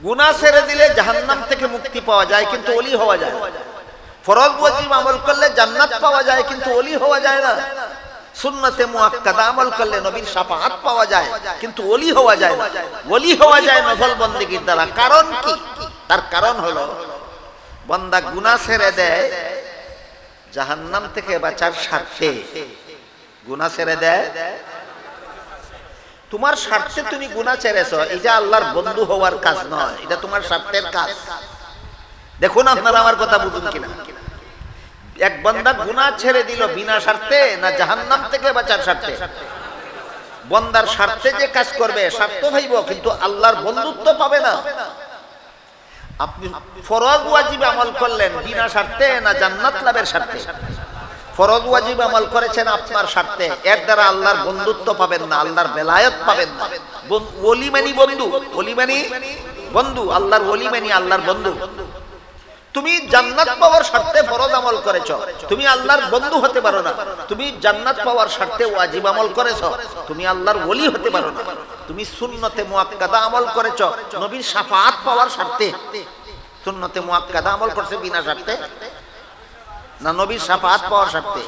গুনাহ ছেড়ে দিলে জাহান্নাম থেকে মুক্তি পাওয়া যায়, কিন্তু ওলি হওয়া যায় না। ফরজ ওয়াজিব আমল করলে জান্নাত পাওয়া যায়, কিন্তু ওলি হওয়া যায় না। সুন্নতে মুআক্কাদা আমল করলে নবীর শাফাআত পাওয়া যায়, কিন্তু ওলি হওয়া যায় না। ওলি হওয়া যায় নফল বন্দেগীর দ্বারা। কারণ কি? তার কারণ হলো বান্দা গুনাহ ছেড়ে দেয় জাহান্নাম থেকে বাঁচার স্বার্থে। গুনাহ ছেড়ে দেয় তোমার স্বার্থে, তুমি গুনাহ ছেড়েছো, এটা আল্লাহর বন্ধু হওয়ার কাজ নয়, এটা তোমার স্বার্থের কাজ। দেখুন আপনারা আমার কথা বুঝুন কিনা। এক বান্দা গুনাহ ছেড়ে দিল বিনা স্বার্থে না জাহান্নাম থেকে বাঁচার স্বার্থে? বান্দার স্বার্থে যে কাজ করবে স্বার্থ ভাইব, কিন্তু আল্লাহর বন্ধুত্ব পাবে না। আপনি ফরজ ওয়াজিব আমল করলেন বিনা স্বার্থে না জান্নাত লাভের স্বার্থে? ফরজ ওয়াজিব আমল করেছেন আপনার স্বার্থে, এর দ্বারা আল্লাহর বন্ধুত্ব পাবেন না, আল্লাহর বেলায়েত পাবেন না। ওলি মানি বন্ধু, ওলি মানি বন্ধু, আল্লাহর ওলি মানি আল্লাহর বন্ধু। তুমি জান্নাত পাওয়ার স্বার্থে ফরজ আমল করেছো, তুমি আল্লাহর বন্ধু হতে পারো না। তুমি জান্নাত পাওয়ার স্বার্থে ওয়াজিব আমল করেছো, তুমি আল্লাহর ওলি হতে পারো না। তুমি সুন্নতে মুআক্কাদা আমল করেছো নবীর শাফাআত পাওয়ার স্বার্থে। সুন্নতে মুআক্কাদা আমল করছে বিনা স্বার্থে না নবীর শাফাআত পাওয়ার স্বার্থে?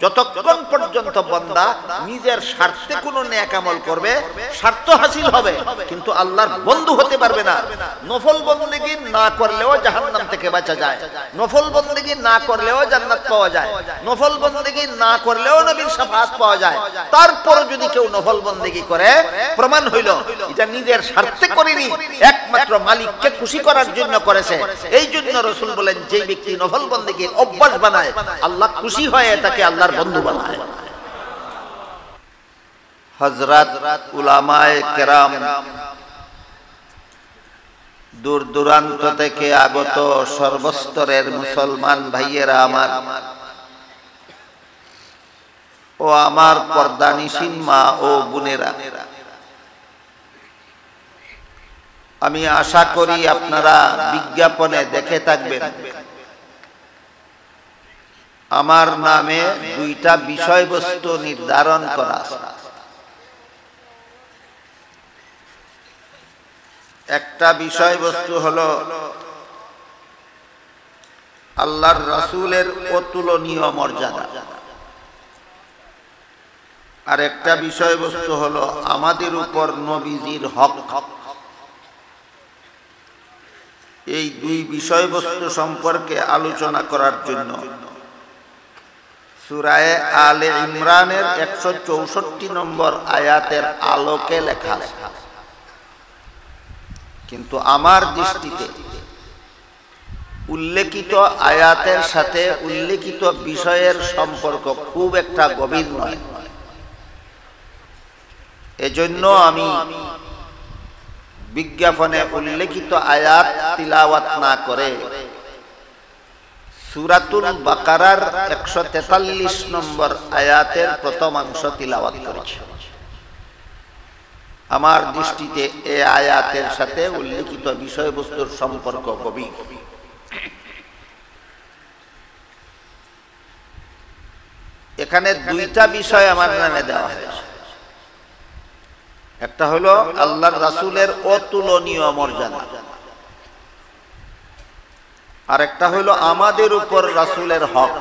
যতক্ষণ পর্যন্ত বান্দা নিজের স্বার্থে কোনো নেক আমল করবে স্বার্থ হাসিল হবে, কিন্তু আল্লাহর বন্ধু হতে পারবে না। নফল বন্দেগী না করলেও জাহান্নাম থেকে বাঁচা যায়, নফল বন্দেগী না করলেও জান্নাত পাওয়া যায়, নফল বন্দেগী না করলেও নবীর শাফাআত পাওয়া যায়। তারপর যদি কেউ নফল বন্দেগী করে, প্রমাণ হইল এটা নিজের স্বার্থে করেনি, একমাত্র মালিককে খুশি করার জন্য করেছে। এই জন্য রাসূল বলেন, যে ব্যক্তি নফল বন্দেগী অভ্যাস বানায়, আল্লাহ খুশি হয়ে তাকে আল্লাহর বন্ধু বানায়। হযরত উলামায়ে কেরাম, দূর দূরান্ত থেকে আগত সর্বস্তরের মুসলমান ভাইয়েরা আমার ও আমার পর্দানিসীন মা ও বোনেরা, আমি আশা করি আপনারা বিজ্ঞাপনে দেখে থাকবেন আমার নামে দুইটা বিষয়বস্তু নির্ধারণ করা আছে। একটা বিষয়বস্তু হলো আল্লাহর রাসূলের অতুলনীয় মর্যাদা, আর একটা বিষয়বস্তু হলো আমাদের উপর নবীজির হক। এই দুই বিষয়বস্তু সম্পর্কে আলোচনা করার জন্য সূরা আলে ইমরানের 164 নম্বর আয়াতের আলোকে লেখা। কিন্তু আমার দৃষ্টিতে উল্লেখিত আয়াতের সাথে উল্লেখিত বিষয়ের সম্পর্ক খুব একটা গভীর নয়। এজন্য আমি বিজ্ঞাপনে উল্লেখিত আয়াত তিলাওয়াত না করে সূরাতুল বাকারার 143 নম্বর আয়াতের প্রথম অংশ তিলাওয়াত করেছি। আমার দৃষ্টিতে এই আয়াতের সাথে উল্লেখিত বিষয়বস্তুর সম্পর্ক গভীর। এখানে দুইটা বিষয় আমার নামে দেওয়া হয়েছে। একটা হলো আল্লাহর রাসূলের অতুলনীয় মর্যাদা, আর একটা হলো আমাদের উপর রাসূলের হক,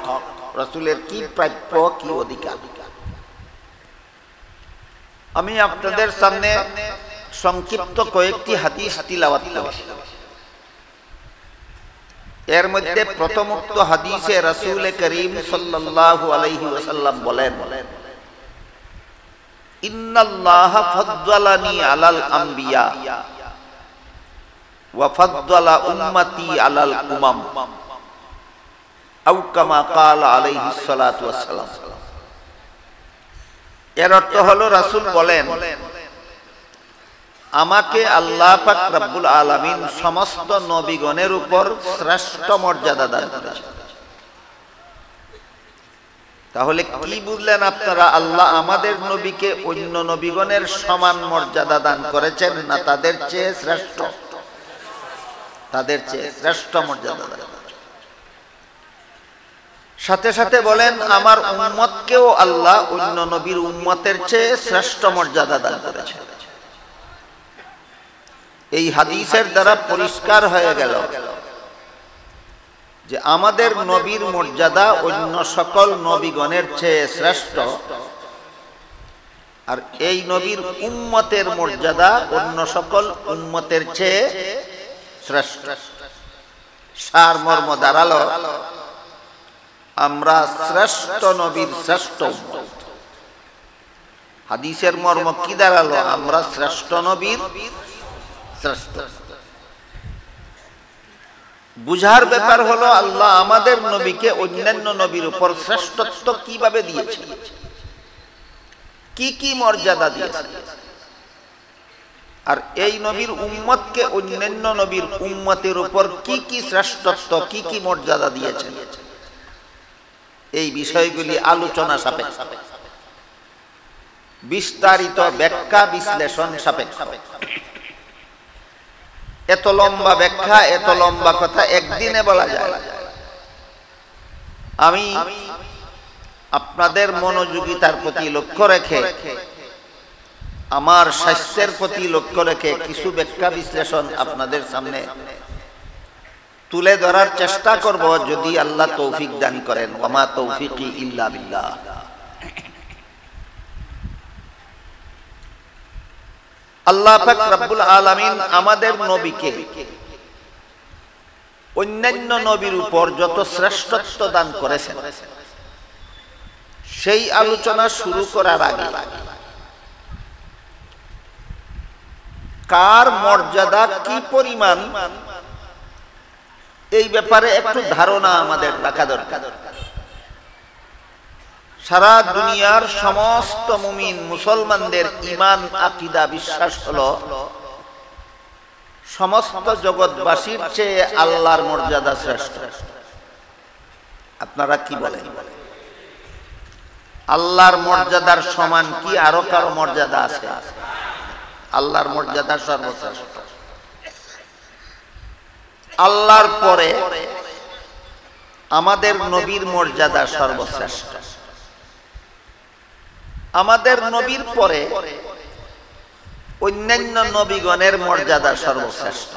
রাসূলের কি প্রাপ্য, কি অধিকার। আমি আপনাদের সামনে সংক্ষিপ্ত কয়েকটি হাদিস তিলাওয়াত করেছি। এর মধ্যে প্রথমোক্ত হাদিসে রাসূল করিম সাল্লাল্লাহু আলাইহি ওয়াসাল্লাম বলেন, ইন্নাল্লাহা ফাদ্দালানি আলাল আমবিয়া ওয়া ফাদ্দালা উম্মতি আলাল উমাম, আও কামা ক্বালা আলাইহিস সালাতু ওয়াস সালাম। এর অর্থ হলো রাসূল বলেন, আমাকে আল্লাহ পাক রব্বুল আলামিন সমস্ত নবীগণের উপর শ্রেষ্ঠ মর্যাদা দান করেছেন। তাহলে কি বুঝলেন আপনারা? আল্লাহ আমাদের নবীকে অন্য নবীগণের সমান মর্যাদা দান করেছেন না তাদের চেয়ে শ্রেষ্ঠ? তাদের চেয়ে শ্রেষ্ঠ মর্যাদা দান করেছেন। সাথে সাথে বলেন, আমার উম্মতকেও আল্লাহ অন্য নবীর উম্মতের চেয়ে শ্রেষ্ঠ মর্যাদা দান করেছেন। এই হাদিসের দ্বারা পরিষ্কার হয়ে গেল যে আমাদের নবীর মর্যাদা অন্য সকল নবীগণের চেয়ে শ্রেষ্ঠ, আর এই নবীর উম্মতের মর্যাদা অন্য সকল উম্মতের চেয়ে শ্রেষ্ঠ। সারমর্ম দাঁড়ালো আমরা শ্রেষ্ঠ নবীর শ্রেষ্ঠ উম্মত। হাদিসের মর্ম কি দাঁড়ালো? আমরা শ্রেষ্ঠ নবীর শ্রেষ্ঠ। বুঝার ব্যাপার হলো আল্লাহ আমাদের নবীকে অন্যান্য নবীর উপর শ্রেষ্ঠত্ব কিভাবে দিয়েছে, কি কি মর্যাদা দিয়েছে, আর এই নবীর উম্মতকে অন্যান্য নবীর উম্মতের উপর কি কি শ্রেষ্ঠত্ব, কি কি মর্যাদা দিয়েছেন, এই বিষয়গুলি আলোচনা সাপেক্ষ, বিস্তারিত ব্যাখ্যা বিশ্লেষণ সাপেক্ষ। এত লম্বা ব্যাখ্যা, এত লম্বা কথা একদিনে বলা যায়। আমি আপনাদের মনোযোগিতার প্রতি লক্ষ্য রেখে, আমার স্বাস্থ্যের প্রতি লক্ষ্য রেখে কিছু ব্যাখ্যা বিশ্লেষণ আপনাদের সামনে তুলে ধরার চেষ্টা করব, যদি আল্লাহ তৌফিক দান করেন। ওয়ামা তৌফিকি ইল্লা বিল্লাহ। আল্লাহ পাক রব্বুল আলামিন আমাদের নবীকে অন্যান্য নবীর উপর যত শ্রেষ্ঠত্ব দান করেছেন, সেই আলোচনা শুরু করার আগে কার মর্যাদা কি পরিমাণ, এই ব্যাপারে একটু ধারণা আমাদের রাখা দরকার। সারা দুনিয়ার সমস্ত মুমিন মুসলমানদের ঈমান আকীদা বিশ্বাস হলো সমস্ত জগৎবাসীর চেয়ে আল্লাহর মর্যাদা শ্রেষ্ঠ। আপনারা কি বলেন? আল্লাহর মর্যাদার সমান কি আরো কারো মর্যাদা আছে? আল্লাহর মর্যাদা সর্বশ্রেষ্ঠ। আল্লাহর পরে আমাদের নবীর মর্যাদা সর্বশ্রেষ্ঠ। আমাদের নবীর পরে অন্যান্য নবীগণের মর্যাদা সর্বশ্রেষ্ঠ।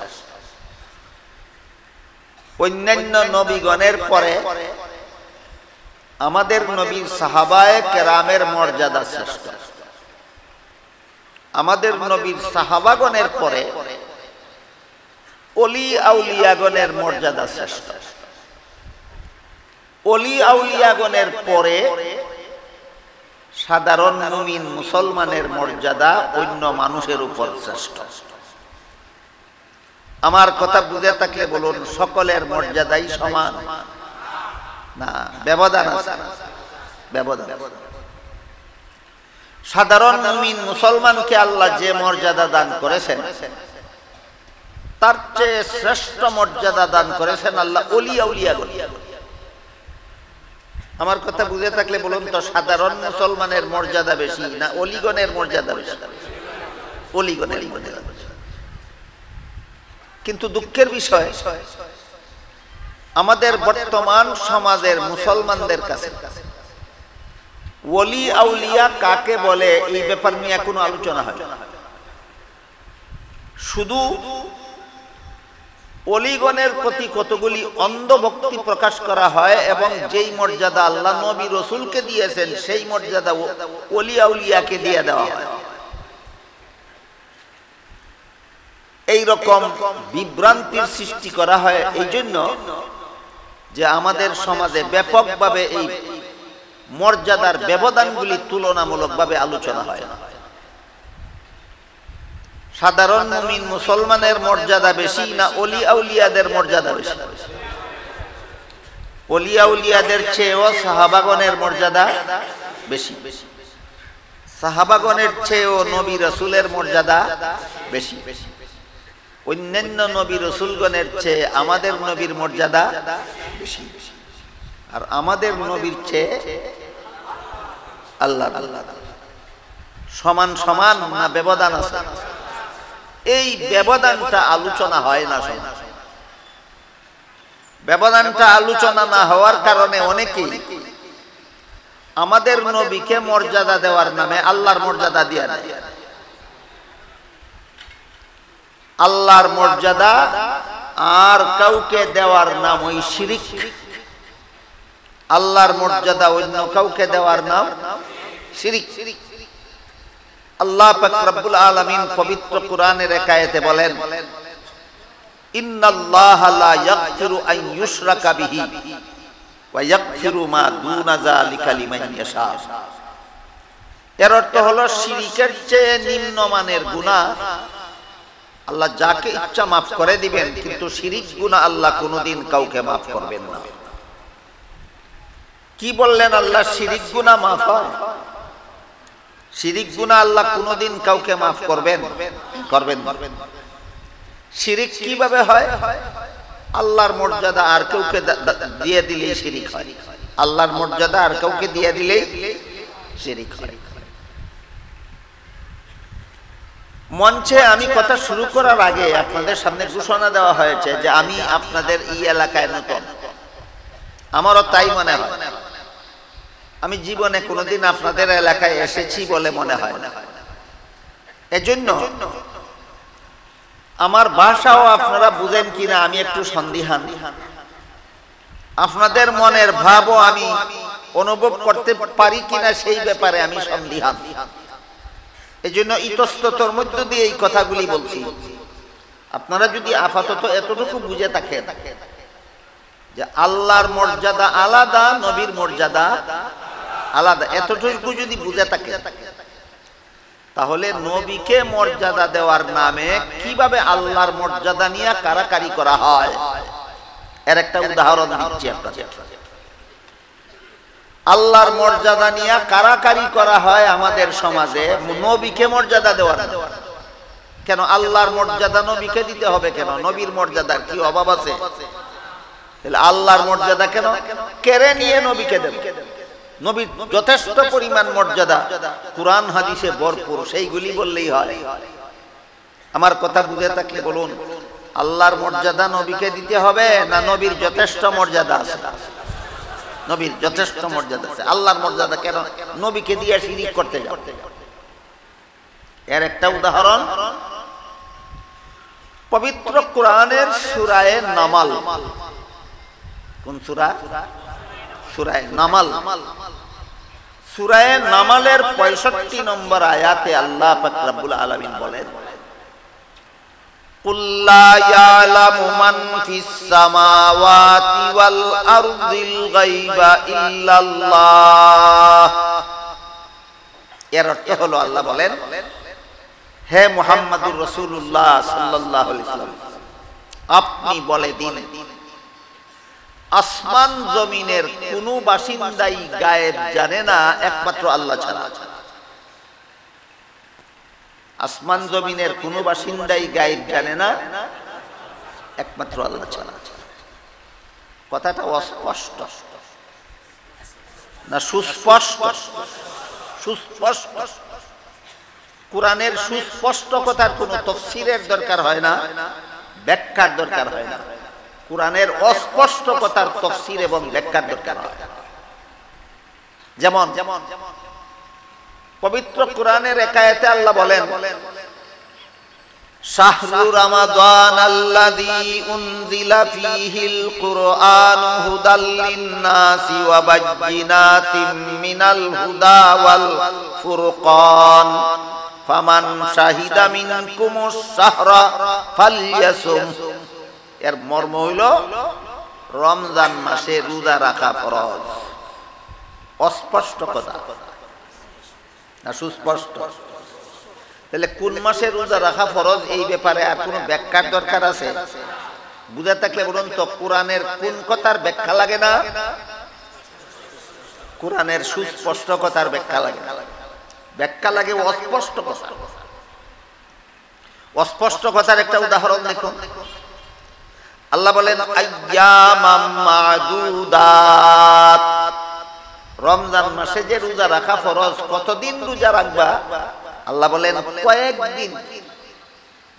অন্যান্য নবীগণের পরে আমাদের নবীর সাহাবায়ে কেরামের মর্যাদা শ্রেষ্ঠ। আমাদের নবীর সাহাবাগণের পরে ওলি আউলিয়াগণের মর্যাদা শ্রেষ্ঠ। ওলি আউলিয়াগণের পরে সাধারণ মুমিন মুসলমানের মর্যাদা অন্য মানুষের উপর শ্রেষ্ঠ। আমার কথা বুঝে থাকলে বলুন, সকলের মর্যাদাই সমান না? ব্যবধান আছে, ব্যবধান। সাধারণ মুমিন মুসলমানকে আল্লাহ যে মর্যাদা দান করেছেন, তার চেয়ে শ্রেষ্ঠ মর্যাদা দান করেছেন আল্লাহ ওলি আউলিয়াগণ। আমার কথা বুঝে থাকলে বলুন তো, সাধারণ মুসলমানের মর্যাদা বেশি না অলিগণের মর্যাদা বেশি? অলিগণের মর্যাদা বেশি। কিন্তু দুঃখের বিষয়, আমাদের বর্তমান সমাজের মুসলমানদের কাছে ওলি আউলিয়া কাকে বলে এই ব্যাপার নিয়ে কোনো আলোচনা হয় না। শুধু অলিগণের প্রতি কতগুলি অন্ধভক্তি প্রকাশ করা হয়, এবং যেই মর্যাদা আল্লাহ নবী রসুলকে দিয়েছেন সেই মর্যাদা ওলি আউলিয়াকে দিয়ে দেওয়া হয়। এই রকম বিভ্রান্তির সৃষ্টি করা হয় এই জন্য যে আমাদের সমাজে ব্যাপকভাবে এই মর্যাদার ব্যবধানগুলি তুলনামূলকভাবে আলোচনা হয় না। সাধারণ মুমিন মুসলমানের মর্যাদা বেশি না ওলি আউলিয়াদের মর্যাদা বেশি? ওলি আউলিয়াদের চেয়েও সাহাবাগণের মর্যাদা বেশি। সাহাবাগণের চেয়েও নবী রাসূলের মর্যাদা বেশি। অন্যান্য নবী রাসূলগণের চেয়ে আমাদের নবীর মর্যাদা বেশি। আর আমাদের নবীর চেয়ে আল্লাহ সমান সমান না ব্যবধান আছে? এই ব্যবধানটা আলোচনা হয় না। ব্যবধানটা আলোচনা না হওয়ার কারণে অনেকেই আমাদের নবীকে মর্যাদা দেওয়ার নামে আল্লাহর মর্যাদা দিয়ে দেয়। আল্লাহর মর্যাদা আর কাউকে দেওয়ার নাম ওই শিরিক। আল্লাহর মর্যাদা অন্য কাউকে দেওয়ার নাম শিরিক। আল্লাহ পাক রব্বুল আলামিন পবিত্র কোরআনের এক আয়াতে বলেন, ইন্নাল্লাহা লা ইয়াগফিরু আন ইউশরাকা বিহি ওয়া ইয়াগফিরু মা দুনা যালিকা লিমান ইয়াশা। এর অর্থ হলো শিরিকের চেয়ে নিম্নমানের গুনাহ আল্লাহ যাকে ইচ্ছা মাফ করে দিবেন, কিন্তু শিরিক গুনাহ আল্লাহ কোনোদিন কাউকে মাফ করবেন না। কি বললেন আল্লাহ? শিরিক গুনাহ মাফ হয়? শিরিক গুনাহ আল্লাহ কোনোদিন কাউকে মাফ করবেন না। শিরিক কিভাবে হয়? আল্লাহর মর্যাদা আর কাউকে দিয়ে দিলেই শিরিক হয়। আল্লাহর মর্যাদা আর কাউকে দিয়ে দিলেই শিরিক হয়। মঞ্চে আমি কথা শুরু করার আগে আপনাদের সামনে ঘোষণা দেওয়া হয়েছে যে আমি আপনাদের এই এলাকায় নতুন। আমারও তাই মনে হয়। আমি জীবনে কোনোদিন আপনাদের এলাকায় এসেছি বলে মনে হয় না। এজন্য আমার ভাষাও আপনারা বুঝেন কিনা আমি একটু সন্দিহান। আপনাদের মনের ভাবও আমি অনুভব করতে পারি কিনা সেই ব্যাপারে আমি সন্দিহান। এজন্য ইতস্ততর মধ্য দিয়ে এই কথাগুলি বলছি। আপনারা যদি আপাতত এতটুকু বুঝে থাকেন যে আল্লাহর মর্যাদা আলাদা, নবীর মর্যাদা আলাদা, এতটুকু যদি বুঝে থাকেন, তাহলে নবীকে মর্যাদা দেওয়ার নামে কিভাবে আল্লাহর মর্যাদা নিয়ে কারাকারি করা হয় এর একটা উদাহরণ দিচ্ছি আপনাদের। আল্লাহর মর্যাদা নিয়ে কারাকারি করা হয় আমাদের সমাজে নবীকে মর্যাদা দেওয়ার। কেন আল্লাহর মর্যাদা নবীকে দিতে হবে? কেন নবীর মর্যাদার কি অভাব আছে? আল্লাহর মর্যাদা কেন কেড়ে নিয়ে নবীকে দেব? নবীর যথেষ্ট পরিমাণ মর্যাদা কুরআন হাদিসে ভরপুর, সেইগুলি বললেই হয়। আমার কথা বুঝে থাকলে বলুন, আল্লাহর মর্যাদা নবীকে দিতে হবে না নবীর যথেষ্ট মর্যাদা আছে? নবীর যথেষ্ট মর্যাদা আছে। আল্লাহর মর্যাদা কেন নবীকে দিয়ে শিরিক করতে যাও? এর একটা উদাহরণ পবিত্র কোরআনের সূরা নামাল। কোন সূরা? সূরা নামাল। সূরা নামালের 65 নম্বর আয়াতে আল্লাহ পাক রব্বুল আলামিন বলেন, কুল লা ইয়ালামু মান ফিস সামাওয়াতি ওয়াল আরদিল গায়বা ইল্লাল্লাহ। এর অর্থ হলো আল্লাহ বলেন, হে মুহাম্মদুর রাসূলুল্লাহ সাল্লাল্লাহু আলাইহি ওয়াসাল্লাম, আপনি বলে দিন আসমান জমিনের কোন বাসিন্দাই গায়েব জানে না একমাত্র আল্লাহ ছাড়া। আসমান জমিনের কোন বাসিন্দাই গায়েব জানে না একমাত্র আল্লাহ ছাড়া। কথাটা অস্পষ্ট না সুস্পষ্ট? সুস্পষ্ট। কোরআনের সুস্পষ্ট কথার কোনো তাফসীরের দরকার হয় না, ব্যাখ্যার দরকার হয় না। কোরআনের অস্পষ্ট কথার তাফসীর এবং ব্যাখ্যার দরকার হয়। যেমন পবিত্র কোরআনের এক আয়াতে আল্লাহ বলেন, শাহরু রমাদান আল্লাযী উনজিলা ফীহিল কুরআনু হুদাল লিন-নাসি ওয়া বায়্যিনাতিম মিনাল হুদা ওয়াল ফুরকান ফামান শাহিদা মিনকুমুশ শাহরা ফালইয়াসুম। এর মর্ম হইল রমজান মাসে রোজা রাখা ফরজ। অস্পষ্ট কথা না সুস্পষ্ট? তাহলে কোন মাসে রোজা রাখা ফরজ এই ব্যাপারে আর কোনো ব্যাখ্যার দরকার আছে? বুঝে থাকলে বলুন তো, কোরআনের কোন কথার ব্যাখ্যা লাগে না? কোরআনের সুস্পষ্ট কথার ব্যাখ্যা লাগে না, ব্যাখ্যা লাগে অস্পষ্ট কথা। অস্পষ্ট কথার একটা উদাহরণ দেখুন। আল্লাহ বলেন আইয়ামাম মাদুদাত, রমজান মাসে যে রোজা রাখা ফরজ, কতদিন রোজা রাখবা? আল্লাহ বলেন কয়েকদিন।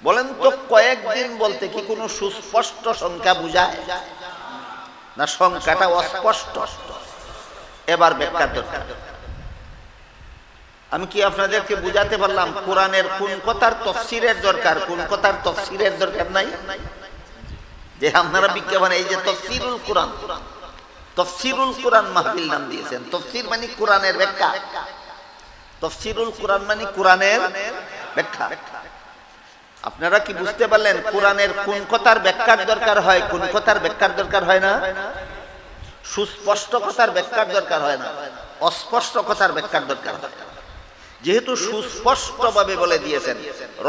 বলেন তো কয়েকদিন বলতে কি কোনো সুস্পষ্ট সংখ্যা বুঝায় না সংখ্যাটা অস্পষ্ট? এবার ব্যাখ্যা দরকার। আমি কি আপনাদেরকে বুঝাতে পারলাম কোরআনের কোন কথার তাফসীরের দরকার, কোন কথার তাফসীরের দরকার নাই? যে আপনারা বিজ্ঞাপন এই যে তাফসীরুল কোরআন, তাফসীরুল কোরআন মাহফিল নাম দিয়েছেন। তাফসীর মানে কোরআনের ব্যাখ্যা, তাফসীরুল কোরআন মানে কোরআনের ব্যাখ্যা। আপনারা কি বুঝতে পারলেন কোরআনের কোন কথার ব্যাখ্যার দরকার হয়, কোন কথার ব্যাখ্যার দরকার হয় না? সুস্পষ্ট কথার ব্যাখ্যার দরকার হয় না, অস্পষ্ট কথার ব্যাখ্যার দরকার হয়। যেহেতু সুস্পষ্ট ভাবে বলে দিয়েছেন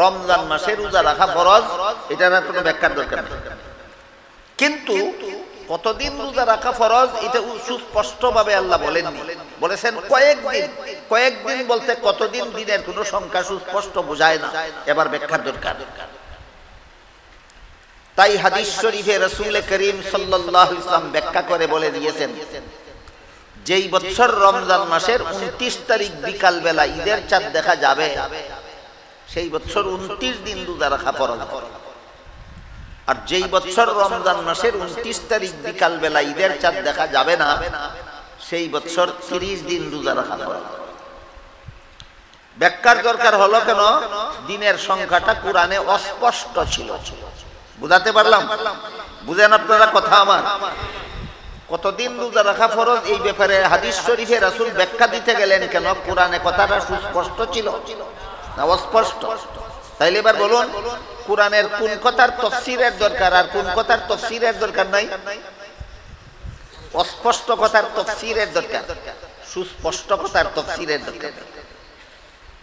রমজান মাসে রোজা রাখা ফরজ, এটার আর কোনো ব্যাখ্যার দরকার নেই। কিন্তু কতদিন রোজা রাখা ফরজ এটা সুস্পষ্ট ভাবে আল্লাহ বলেননি, বলেছেন কয়েকদিন। কয়েকদিন বলতে কতদিন, দিনের কোনো সংখ্যা সুস্পষ্ট বোঝায় না, এবার ব্যাখ্যার দরকার। তাই হাদিস শরীফে রাসূল করিম সাল্লাল্লাহু আলাইহি ওয়াসাল্লাম ব্যাখ্যা করে বলে দিয়েছেন, যেই বছর রমজান মাসের 29 তারিখ বিকাল বেলা ঈদের চাঁদ দেখা যাবে, সেই বছর 29 দিন রোজা রাখা ফরজ। আর যেই বছর রমজান মাসের 29 তারিখ বিকাল বেলা ঈদের চাঁদ দেখা যাবে না, সেই বছর 30 দিন রোজা রাখা ফরজ। ব্যাখ্যার দরকার হলো কেন? দিনের সংখ্যাটা কোরআনে অস্পষ্ট ছিল। বুঝাতে পারলাম? বুঝেন আপনারা কথা আমার? কতদিন রোজা রাখা ফরজ এই ব্যাপারে হাদিস শরীফে রাসূল ব্যাখ্যা দিতে গেলেন কেন? কোরআনে কথাটা সুস্পষ্ট ছিল না অস্পষ্ট? তাইলে এবার বলুন, কোরআনের কোন কথার তাফসীরের দরকার আর কোন কথার তাফসীরের দরকার নাই? অস্পষ্ট কথার তাফসীরের দরকার, সুস্পষ্ট কথার তাফসীরের দরকার।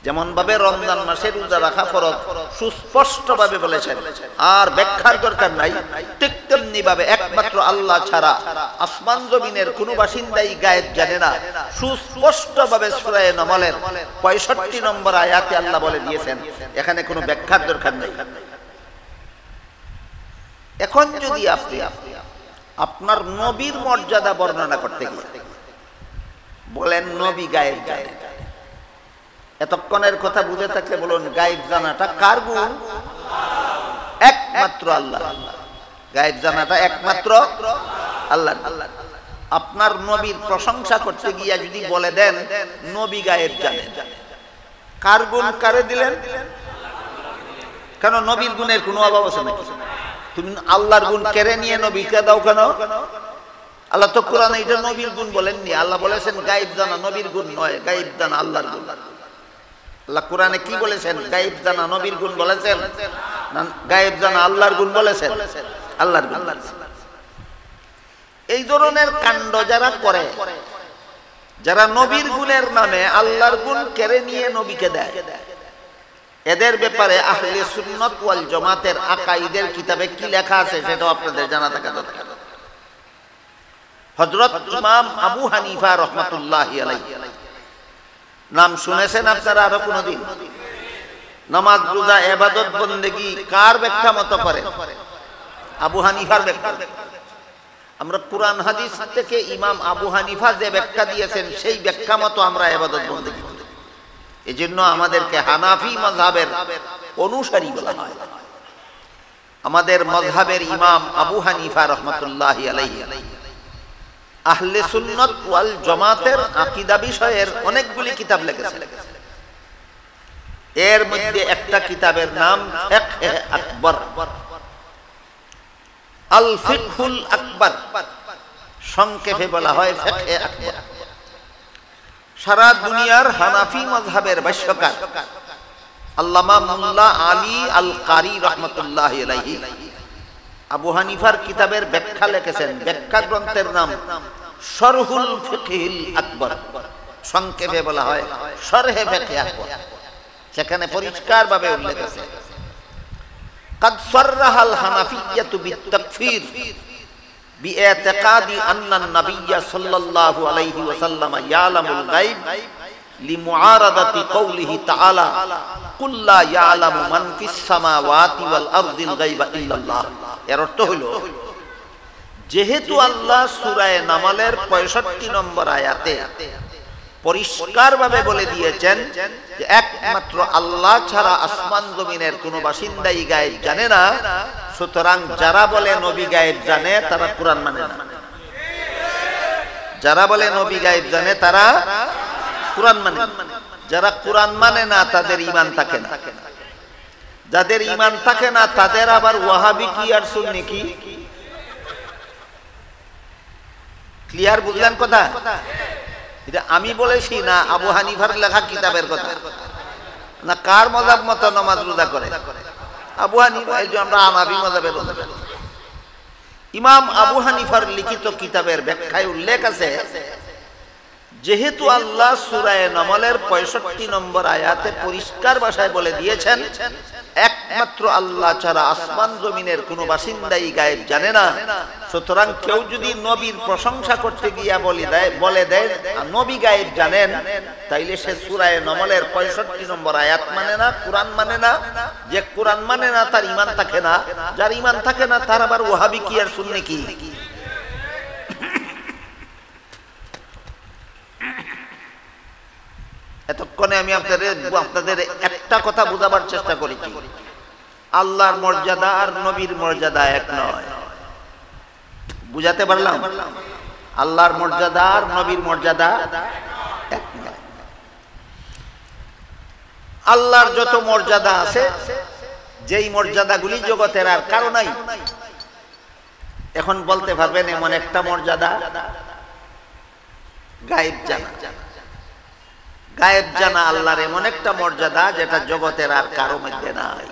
যেমন ভাবে রমজান মাসে রোজা রাখা ফরজ সুস্পষ্ট ভাবে বলেছেন, আর ব্যাখ্যার দরকার নাই, ঠিক তেমনি ভাবে একমাত্র আল্লাহ ছাড়া আসমান জমিনের কোন বাসিন্দাই গায়েব জানে না। সুস্পষ্ট ভাবে সূরা নামলের 65 নম্বর আয়াতে আল্লাহ বলে দিয়েছেন, এখানে কোনো ব্যাখ্যার দরকার নেই। এখন যদি আপনি আপনার নবীর মর্যাদা বর্ণনা করতে গিয়ে বলেন নবী গায়েব জানেন, এতক্ষণের কথা বুঝে থাকলে বলুন গায়েব জানাটা কার গুণ? একমাত্র আল্লাহ। গায়েব জানাটা একমাত্র আল্লাহ। আপনার নবীর প্রশংসা করতে গিয়ে যদি বলে দেন নবী গায়েব জানেন, কার গুণ কারে দিলেন? কেন নবীর গুণের কোনো অভাব আছে নাকি? তুমি আল্লাহর গুণ কেড়ে নিয়ে নবীকে দাও কেন? আল্লাহ তো কোরআনে এটা নবীর গুণ বলেননি, আল্লাহ বলেছেন গায়েব জানা নবীর গুণ নয়, গায়েব জানা আল্লাহর গুণ। আল্লাহ কোরআনে কি বলেছেন? গায়েব জানা নবীর গুণ বলেছেন না গায়েব জানা আল্লাহর গুণ বলেছেন? আল্লাহর গুণ। এই ধরনের কাণ্ড যারা করে, যারা নবীর গুণের নামে আল্লাহর গুণ কেড়ে নিয়ে নবীকে দেয়, এদের ব্যাপারে আহলে সুন্নাত ওয়াল জামাতের আকাইদের কিতাবে কি লেখা আছে সেটাও আপনাদের জানা থাকা দরকার। হযরত ইমাম আবু হানিফা রাহমাতুল্লাহি আলাইহি নাম শুনেছেন আপনারা আরো কোনদিন? নামাজ রোজা ইবাদত বন্দেগী কার ব্যাখ্যা মতো করে? আবু হানিফার ব্যাখ্যা। আমরা কুরআন হাদিস থেকে ইমাম আবু হানিফা যে ব্যাখ্যা দিয়েছেন সেই ব্যাখ্যা মতো আমরা ইবাদত বন্দেগী করি। এজন্য আমাদেরকে হানাফি মাযহাবের অনুসারী বলা হয়। আমাদের মাযহাবের ইমাম আবু হানিফা রাহমাতুল্লাহি আলাইহি আহলে সুন্নাত ওয়াল জামাতের আকীদা বিষয়ের অনেকগুলি কিতাব লিখেছেন। এর মধ্যে একটা কিতাবের নাম ফিকহে আকবর, আল ফিকহুল আকবর, সংক্ষেপে বলা হয় ফিকহে আকবর। সারা দুনিয়ার হানাফি মাযহাবের ভাষ্যকার আল্লামা মুল্লা আলী আল কারি রাহমাতুল্লাহি আলাইহি আবু হানিফার কিতাবের ব্যাখ্যা লিখেছেন। ব্যাখ্যা গ্রন্থের নাম শরহুল ফিকহিল আকবর, সংক্ষেপে বলা হয় শরহে ফিকহে আকবর। সেখানে পরিষ্কার ভাবে উল্লেখ আছে, قد صرح الحنفية بالتكفير باعتقاد أن النبي صلى الله عليه وسلم يعلم الغيب لمعارضة قوله تعالى قل لا يعلم من في السماوات والأرض الغيب إلا الله। এর অর্থ হলো, যেহেতু আল্লাহ সূরা নামলের 65 নম্বর আয়াতে পরিষ্কার ভাবে বলে দিয়েছেন যে একমাত্র আল্লাহ ছাড়া আসমান জমিনের কোনো বাসিন্দাই গায়েব জানে না, সুতরাং যারা বলে নবী গায়েব জানে তারা কুরআন মানে না। যারা বলে নবী গায়েব জানে তারা কুরআন মানে। যারা কোরআন মানে না তাদের ঈমান থাকে না, যাদের ঈমান থাকে না তাদের আবার ওয়াহাবি কি আর সুন্নি কি। ক্লিয়ার বুঝলেন কথা? এটা আমি বলেছি না আবু হানিফার লেখা কিতাবের কথা, না কার মজাব মতো নামাজ রোজা করে? আবু হানিফা। এই যে আমরা হানাফি মজাবের ইমাম আবু হানিফার লিখিত কিতাবের ব্যাখ্যায় উল্লেখ আছে, যেহেতু আল্লাহ সূরা নামলের 65 নম্বর আয়াতে পরিষ্কার ভাষায় বলে দিয়েছেন একমাত্র আল্লাহ ছাড়া আসমান জমিনের কোনো বাসিন্দাই গায়েব জানে না, সুতরাং কেউ যদি নবীর প্রশংসা করতে গিয়া বলে দেয় নবী গায়েব জানেন, তাইলে সে সূরা নামলের 65 নম্বর আয়াত মানে না, কোরআন মানে না। যে কোরআন মানে না তার ঈমান থাকে না, যার ঈমান থাকে না তার আবার ওয়াহাবি কি আর সুন্নি কি। এতক্ষণে আমি আপনাদের একটা কথা বোঝাবার চেষ্টা করেছি, আল্লাহর মর্যাদা আর নবীর মর্যাদা এক নয়। বুঝাতে পারলাম? আল্লাহর মর্যাদা আর নবীর মর্যাদা এক নয়। আল্লাহর যত মর্যাদা আছে, যেই মর্যাদাগুলি জগতের আর কারো নাই। এখন বলতে পারবেন এমন একটা মর্যাদা গায়েব জানা। গায়েব জানা আল্লাহর এমন একটা মর্যাদা যেটা জগতের আর কারো মধ্যে নাই।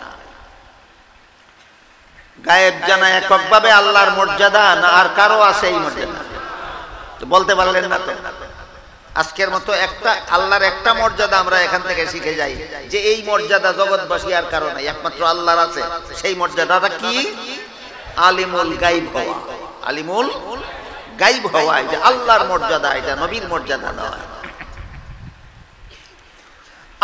গায়েব জানা এককভাবে আল্লাহর মর্যাদা, না আর কারো আছে এই মর্যাদা? বলতে পারলেন না তো? আজকের মতো একটা আল্লাহর একটা মর্যাদা আমরা এখান থেকে শিখে যাই, যে এই মর্যাদা জগৎবাসী আর কারো নাই, একমাত্র আল্লাহর আছে। সেই মর্যাদাটা কি? আলিমুল গায়ব হওয়া। আলিমুল গায়ব হওয়া, এটা আল্লাহর মর্যাদা, এটা নবীর মর্যাদা নয়।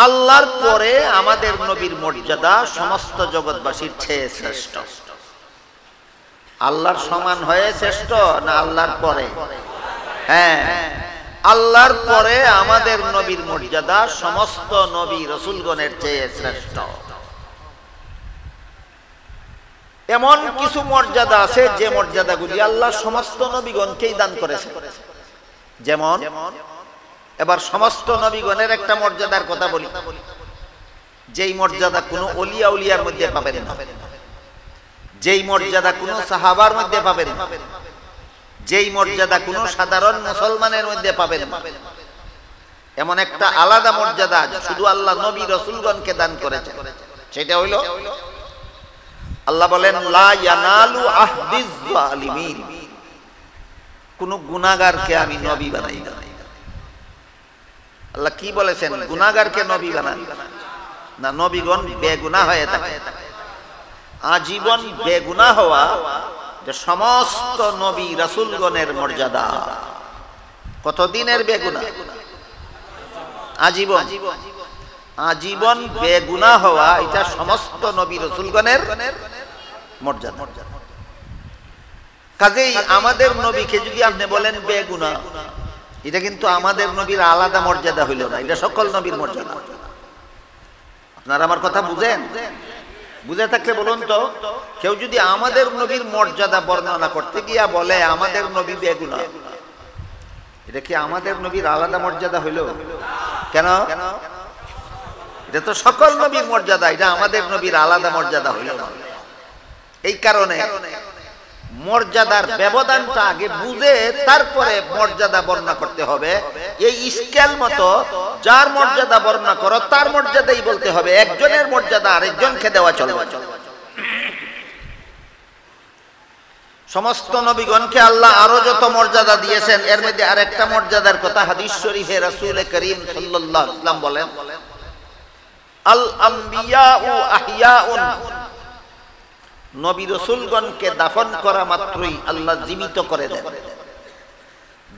আল্লাহর পরে আমাদের নবীর মর্যাদা সমস্ত জগৎবাসীর চেয়ে শ্রেষ্ঠ। আল্লাহর সমান হয়ে শ্রেষ্ঠ না আল্লাহর পরে? হ্যাঁ, আল্লাহর পরে আমাদের নবীর মর্যাদা সমস্ত নবী রাসূলগণের চেয়ে শ্রেষ্ঠ। এমন কিছু মর্যাদা আছে যে মর্যাদাগুলি আল্লাহ সমস্ত নবীগণকেই দান করেছে। যেমন এবার সমস্ত নবীগণের একটা মর্যাদার কথা বলি, যেই মর্যাদা কোনো ওলিয়া উলিয়ার মধ্যে পাবেন না, যেই মর্যাদা কোনো সাহাবার মধ্যে পাবেন না, যেই মর্যাদা কোনো সাধারণ মুসলমানের মধ্যে পাবেন না। এমন একটা আলাদা মর্যাদা শুধু আল্লাহ নবী রাসূলগণকে দান করেছেন। সেটা হইল আল্লাহ বলেন লা ইয়ানালু আহদিজ জালিমিন, কোন গুনাহগারকে আমি নবী বানাই না। আল্লাহ কি বলেছেন? গুনাহগারকে নবী বানান না, নবীগণ বেগুনাহ হয়ে থাকে। আজীবন বেগুনাহ হওয়া যে সমস্ত নবী রাসূলগণের মর্যাদা। কতদিনের বেগুনাহ? আজীবন। আজীবন বেগুনাহ হওয়া এটা সমস্ত নবী রাসূলগণের মর্যাদা। কাজেই আমাদের নবীকে যদি আপনি বলেন বেগুনাহ, এটা কিন্তু আমাদের নবীর আলাদা মর্যাদা হইল না, এটা সকল নবীর মর্যাদা। আপনারা আমার কথা বুঝেন? বুঝে থাকলে বলুন তো, কেউ যদি আমাদের নবীর মর্যাদা বর্ণনা করতে গিয়া বলে আমাদের নবী বেগুনাহ, এটা কি আমাদের নবীর আলাদা মর্যাদা হইল? কেন? এটা তো সকল নবীর মর্যাদা, এটা আমাদের নবীর আলাদা মর্যাদা হইল না। এই কারণে মর্যাদার ব্যবধানটা আগে বুঝে তারপরে মর্যাদা বর্ণনা করতে হবে। এই স্কেল মতো যার মর্যাদা বর্ণনা করো তার মর্যাদাই বলতে হবে, একজনের মর্যাদা আরেকজনকে দেওয়া চলবে। সমস্ত নবীগণকে আল্লাহ আরো যত মর্যাদা দিয়েছেন, এর মধ্যে আরেকটা মর্যাদার কথা হাদিস শরীফে রাসূল করিম সাল্লাল্লাহু আলাইহি ওয়াসাল্লাম বলেন, আল আম্বিয়াউ আহইয়াউন, নবী রাসূলগণকে দাফন করা মাত্রই আল্লাহ জীবিত করে দেন।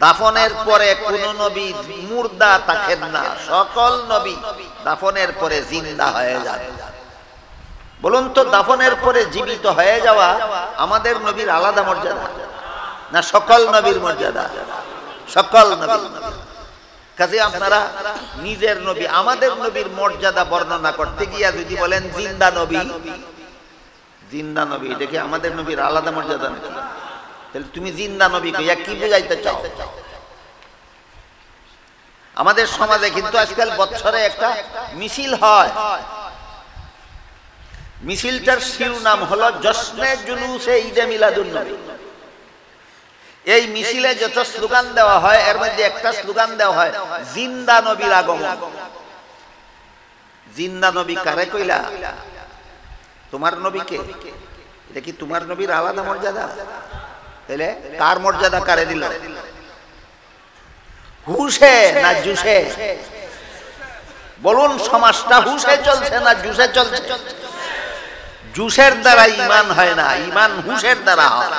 দাফনের পরে কোন নবী মুর্দা থাকেন না, সকল নবী দাফনের পরে জিন্দা হয়ে যান। বলুন তো, দাফনের পরে জীবিত হয়ে যাওয়া আমাদের নবীর আলাদা মর্যাদা না সকল নবীর মর্যাদা? সকল নবী। কাজে আপনারা নিজের নবী আমাদের নবীর মর্যাদা বর্ণনা করতে গিয়া যদি বলেন জিন্দা নবী, জিন্দা নবী, এটা কি আমাদের নবীর আলাদা মর্যাদা নাকি? তাহলে তুমি জিন্দা নবী কইয়া কি বুঝাইতে চাও? আমাদের সমাজে কিন্তু আজকাল বছরে একটা মিছিল হয়, মিছিলটার শিরোনাম হলো জশ্নে জুলুসে ঈদে মিলাদুন্নবী। এই মিছিলে যত স্লোগান দেওয়া হয় এর মধ্যে একটা স্লোগান দেওয়া হয় জিন্দা নবীর আগমন। জিন্দা নবী কারে কইলা? তোমার নবীকে। এটা কি তোমার নবীর আলাদা মর্যাদা? তাহলে কার মর্যাদা কারে দিল? হুশে না জুসে? বলুন, সমাজটা হুশে চলছে না জুসে চলছে? জুসের দ্বারা ঈমান হয় না, ঈমান হুশের দ্বারা হয়।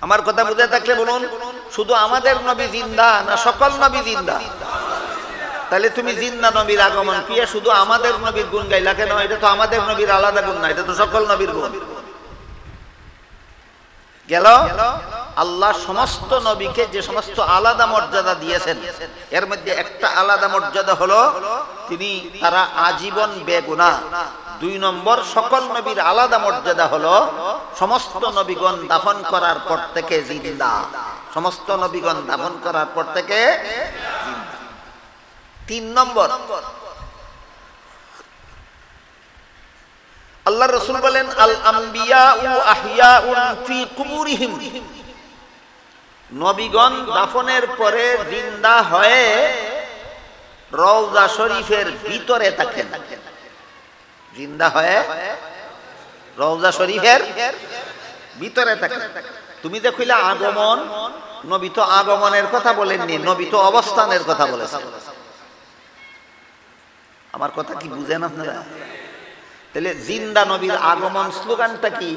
আমার কথা বুঝে থাকলে বলুন, শুধু আমাদের নবী জিন্দা না সকল নবী জিন্দা? তাহলে তুমি জিন্দা নবীর আগমন কি শুধু আমাদের নবীর গুণ গাইলা কেন? এটা তো আমাদের নবীর আলাদা গুণ না, এটা তো সকল নবীর গুণ। গেল আল্লাহ সমস্ত নবীকে যে সমস্ত আলাদা মর্যাদা দিয়েছেন এর মধ্যে একটা আলাদা মর্যাদা হলো তারা আজীবন বেগুনাহ। 2 নম্বর, সকল নবীর আলাদা মর্যাদা হলো সমস্ত নবীগণ দাফন করার পর থেকে জিন্দা। সমস্ত নবীগণ দাফন করার পর থেকে জিন্দা। 3 নম্বর, আল্লাহ রাসূল বলেন আল আম্বিয়াউ আহইয়াউন ফি কুবুরিহিম। নবীগণ দাফনের পরে জিন্দা হয়ে রওজা শরীফের ভিতরে থাকেন। জিন্দা হয়ে রওজা শরীফের ভিতরে থাকেন। তুমি যে কইলা আগমন, নবী তো আগমনের কথা বলেননি, নবী তো অবস্থানের কথা বলেছেন। আমার কথা কি বুঝেন আপনারা? তাহলে জিন্দা নবীর আগমন স্লোগানটা কি?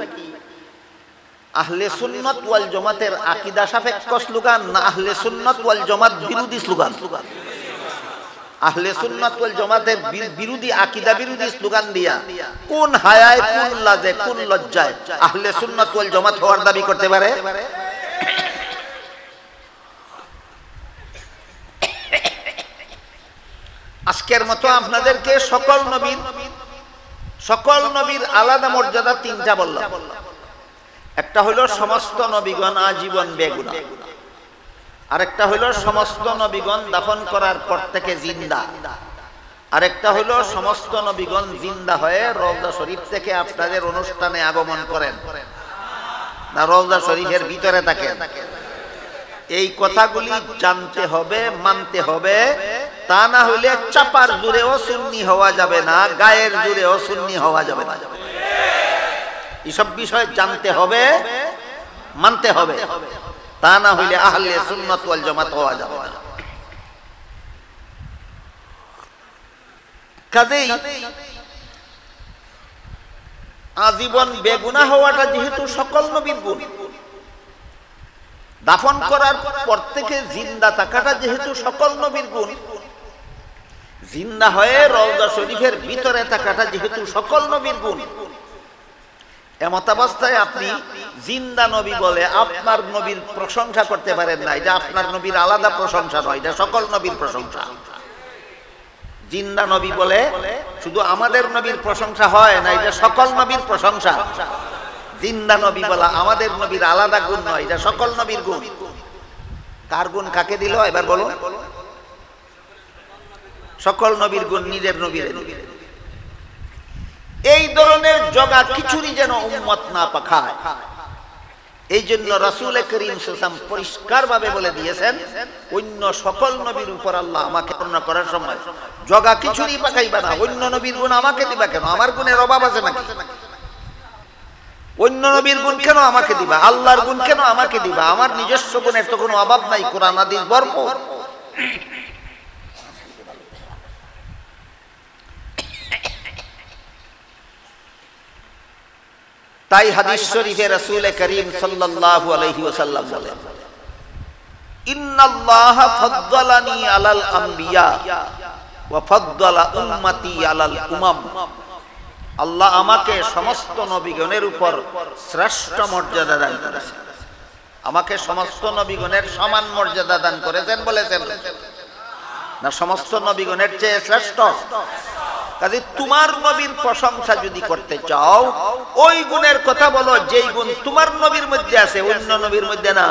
আহলে সুন্নাত ওয়াল জামাতের আকীদা সাপেক্ষ স্লোগান না আহলে সুন্নাত ওয়াল জামাত বিরোধী স্লোগান? আহলে সুন্নাত ওয়াল জামাতের বিরোধী, আকীদা বিরোধী স্লোগান দিয়া কোন হায়ায়, কোন লাজে, কোন লজ্জায় আহলে সুন্নাত ওয়াল জামাত হওয়ার দাবি করতে পারে? আজকের মতো আপনাদেরকে সকল নবীর আলাদা মর্যাদা 3টা বললাম। একটা হলো সমস্ত নবীগণ আজীবন বেগুনাহ, আরেকটা হলো সমস্ত নবীগণ দাফন করার পর থেকে জিন্দা, আরেকটা হলো সমস্ত নবীগণ জিন্দা হয়ে রওজা শরীফ থেকে আপনাদের অনুষ্ঠানে আগমন করেন না রওজা শরীফের ভিতরে থাকেন। এই কথাগুলি জানতে হবে, মানতে হবে। তা না হইলে চাপার জোরেও সুন্নি হওয়া যাবে না, গায়ের জোরেও সুন্নি হওয়া যাবে না। এসব বিষয় জানতে হবে, মানতে হবে। তা না হইলে আহলে সুন্নাত ওয়াল জামাত হওয়া যাবে না। কাজেই আজীবন বেগুনাহ হওয়াটা যেহেতু সকল নবীর গুণ, দাফন করার পর থেকে জিন্দা থাকাটা যেহেতু সকল নবীর গুণ, জিন্দা হয়ে রওজা শরীফের ভিতরে থাকাটা যেহেতু সকল নবীর গুণ, এমতাবস্থায় আপনি জিন্দা নবী বলে আপনার নবীর প্রশংসা করতে পারেন না। এটা আপনার নবীর আলাদা প্রশংসা নয়, এটা সকল নবীর প্রশংসা। জিন্দা নবী বলে শুধু আমাদের নবীর প্রশংসা হয় না, এটা সকল নবীর প্রশংসা। জিন্দা নবী বলা আমাদের নবীর আলাদা গুণ নয়, এটা সকল নবীর গুণ। কার গুণ কাকে দিল এবার বলো? সকল নবীর গুণ নিজের নবীর। এই ধরনের জগা খিচুড়ি যেন উম্মত না পাখায়, এই জন্য রাসূল করিম সাল্লাল্লাহু আলাইহি ওয়াসাল্লাম পরিষ্কার ভাবে বলে দিয়েছেন, অন্য সকল নবীর উপর আল্লাহ আমাকে বর্ণনা করার সময় জগা খিচুড়ি পাকাইবা না। অন্য নবীর গুণ আমাকে দিবা কেন? আমার গুণের অভাব আছে নাকি? অন্য নবীর গুণ কেন আমাকে দিবা? আল্লাহর গুণ কেন আমাকে দিবা? আমার নিজস্ব গুণের তো কোনো অভাব নাই, কোরআন হাদিস ভরপুর। তাই হাদিস শরীফে রাসূল করিম সাল্লাল্লাহু আলাইহি ওয়াসাল্লাম বলেন, ইন্নাল্লাহা ফাদ্দালানি আলাল আম্বিয়া ওয়া ফাদ্দালা উম্মতি আলাল উমাম। আল্লাহ আমাকে সমস্ত নবীগণের উপর শ্রেষ্ঠ মর্যাদা দান করেছেন। আমাকে সমস্ত নবীগণের সমান মর্যাদা দান করেছেন বলেছেন না? সমস্ত নবীগণের চেয়ে শ্রেষ্ঠ। কাজে তোমার নবীর প্রশংসা যদি করতে চাও, ওই গুণের কথা বলো যেই গুণ তোমার নবীর মধ্যে আছে, অন্য নবীর মধ্যে না।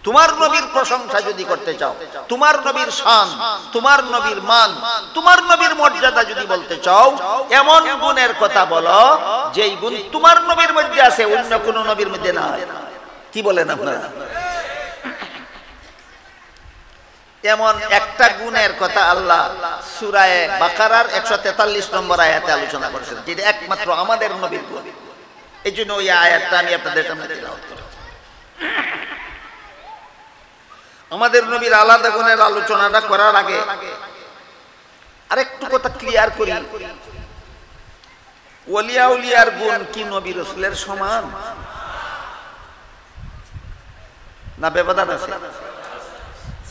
তোমার নবীর প্রশংসা যদি করতে চাও, তোমার নবীর শান, তোমার নবীর মান, তোমার নবীর মর্যাদা যদি বলতে চাও, এমন গুণের কথা বলো যেই গুণ তোমার নবীর মধ্যে আছে, অন্য কোন নবীর মধ্যে নাই। কি বলেন আপনারা? এমন একটা গুণের কথা আল্লাহ সূরা বাকারার 143 নম্বর আয়াতে আলোচনা করেছেন, যেটা একমাত্র আমাদের নবীর গুণ। এই জন্য ওই আয়াতটা আমি আপনাদের সামনে তেলাওয়াত করি। আমাদের নবীর আলাদা গুণের আলোচনাটা করার আগে আরেকটু কথা ক্লিয়ার করি। ওলিয়া উলিয়ার গুণ কি নবী রাসূলের সমান না ব্যবধান আছে?